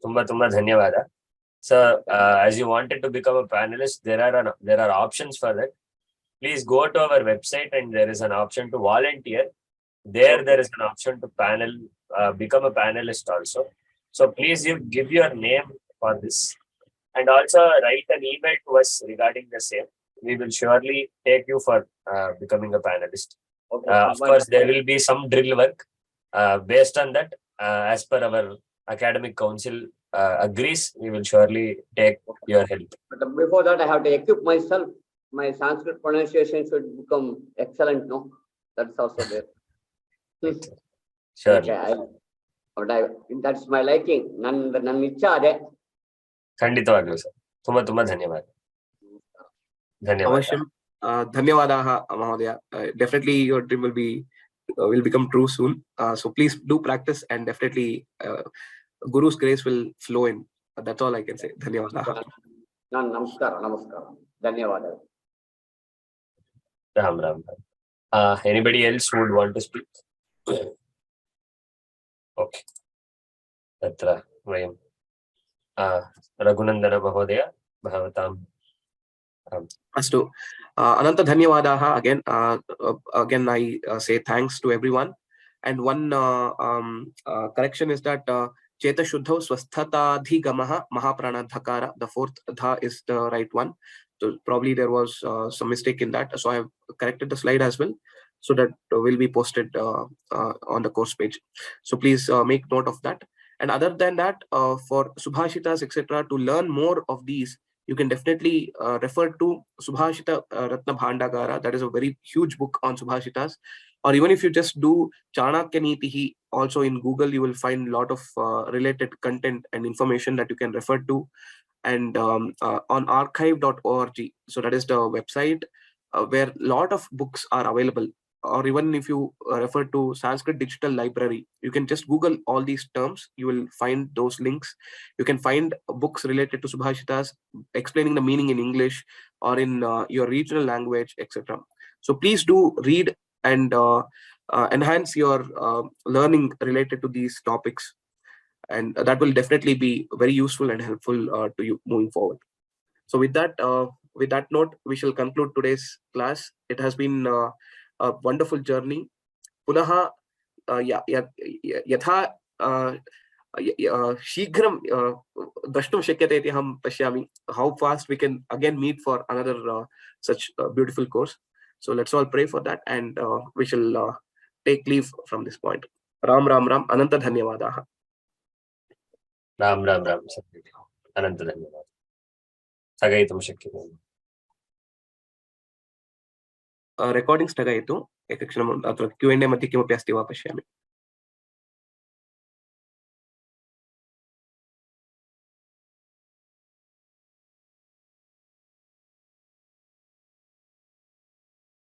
B: Tumba dhanyavada. So, as you wanted to become a panelist, there are options for that. Please go to our website and there is an option to volunteer. There is an option to become a panelist also. So please give your name for this and also write an email to us regarding the same. We will surely take you for becoming a panelist.
P: Okay.
B: Of course, there will be some drill work based on that. As per our academic council agrees, we will surely take your help.
P: But before that, I have to equip myself. My Sanskrit pronunciation should become excellent, no? That's also there.
B: Sure.
P: Okay, that's my liking. ನನ್ನ ಇಚ್ಛೆ ಅದೇ.
B: ಖಂಡಿತವಾಗ್ಲೂ sir. ತುಂಬಾ ಧನ್ಯವಾದ.
A: Avashyam. Dhanyawadaah, Mahodaya. Definitely your dream will become true soon. So please do practice and definitely Guru's grace will flow in. That's all I can say. Dhanyawadaah.
P: Namaskar. Dhanyawadaah.
B: Ram Ram. Anybody else who would want to speak? Okay. Tatra vayam. Raghunandana Mahodaya Bhavatam.
A: Astu. Ananta Dhanyawadaah again. Again, I say thanks to everyone. And one correction is that Cheta Shuddho Swasthatadhigamaha Mahapranadhakara. The fourth dha is the right one. So probably there was some mistake in that. So I have corrected the slide as well, so that will be posted on the course page. So please make note of that. And other than that, for Subhashitas, etc., to learn more of these, you can definitely refer to Subhashita Ratna Bhandagara. That is a very huge book on Subhashitas. Or even if you just do Chanakya Nitihi, also in Google, you will find a lot of related content and information that you can refer to. And on archive.org, so that is the website where a lot of books are available. Or even if you refer to Sanskrit Digital Library, you can just Google all these terms. You will find those links. You can find books related to Subhashitas, explaining the meaning in English or in your regional language, etc. So please do read and enhance your learning related to these topics. And that will definitely be very useful and helpful to you moving forward. So with that note, we shall conclude today's class. It has been a wonderful journey. Punaha yatha shigram drashtum shakyate iti aham pashyami. How fast we can again meet for another such beautiful course. So let's all pray for that, and we shall take leave from this point. Ram Ram Ram. Ananta Dhanyawadaah.
B: Ram Ram Ram. Ananta Dhanyawadaah. स्थगयितुं शक्यते.
A: रेकार्डिंग् स्थगयतु एकक्षणम्. अत्र Q&A मध्ये किमपि अस्ति वा पश्यामि.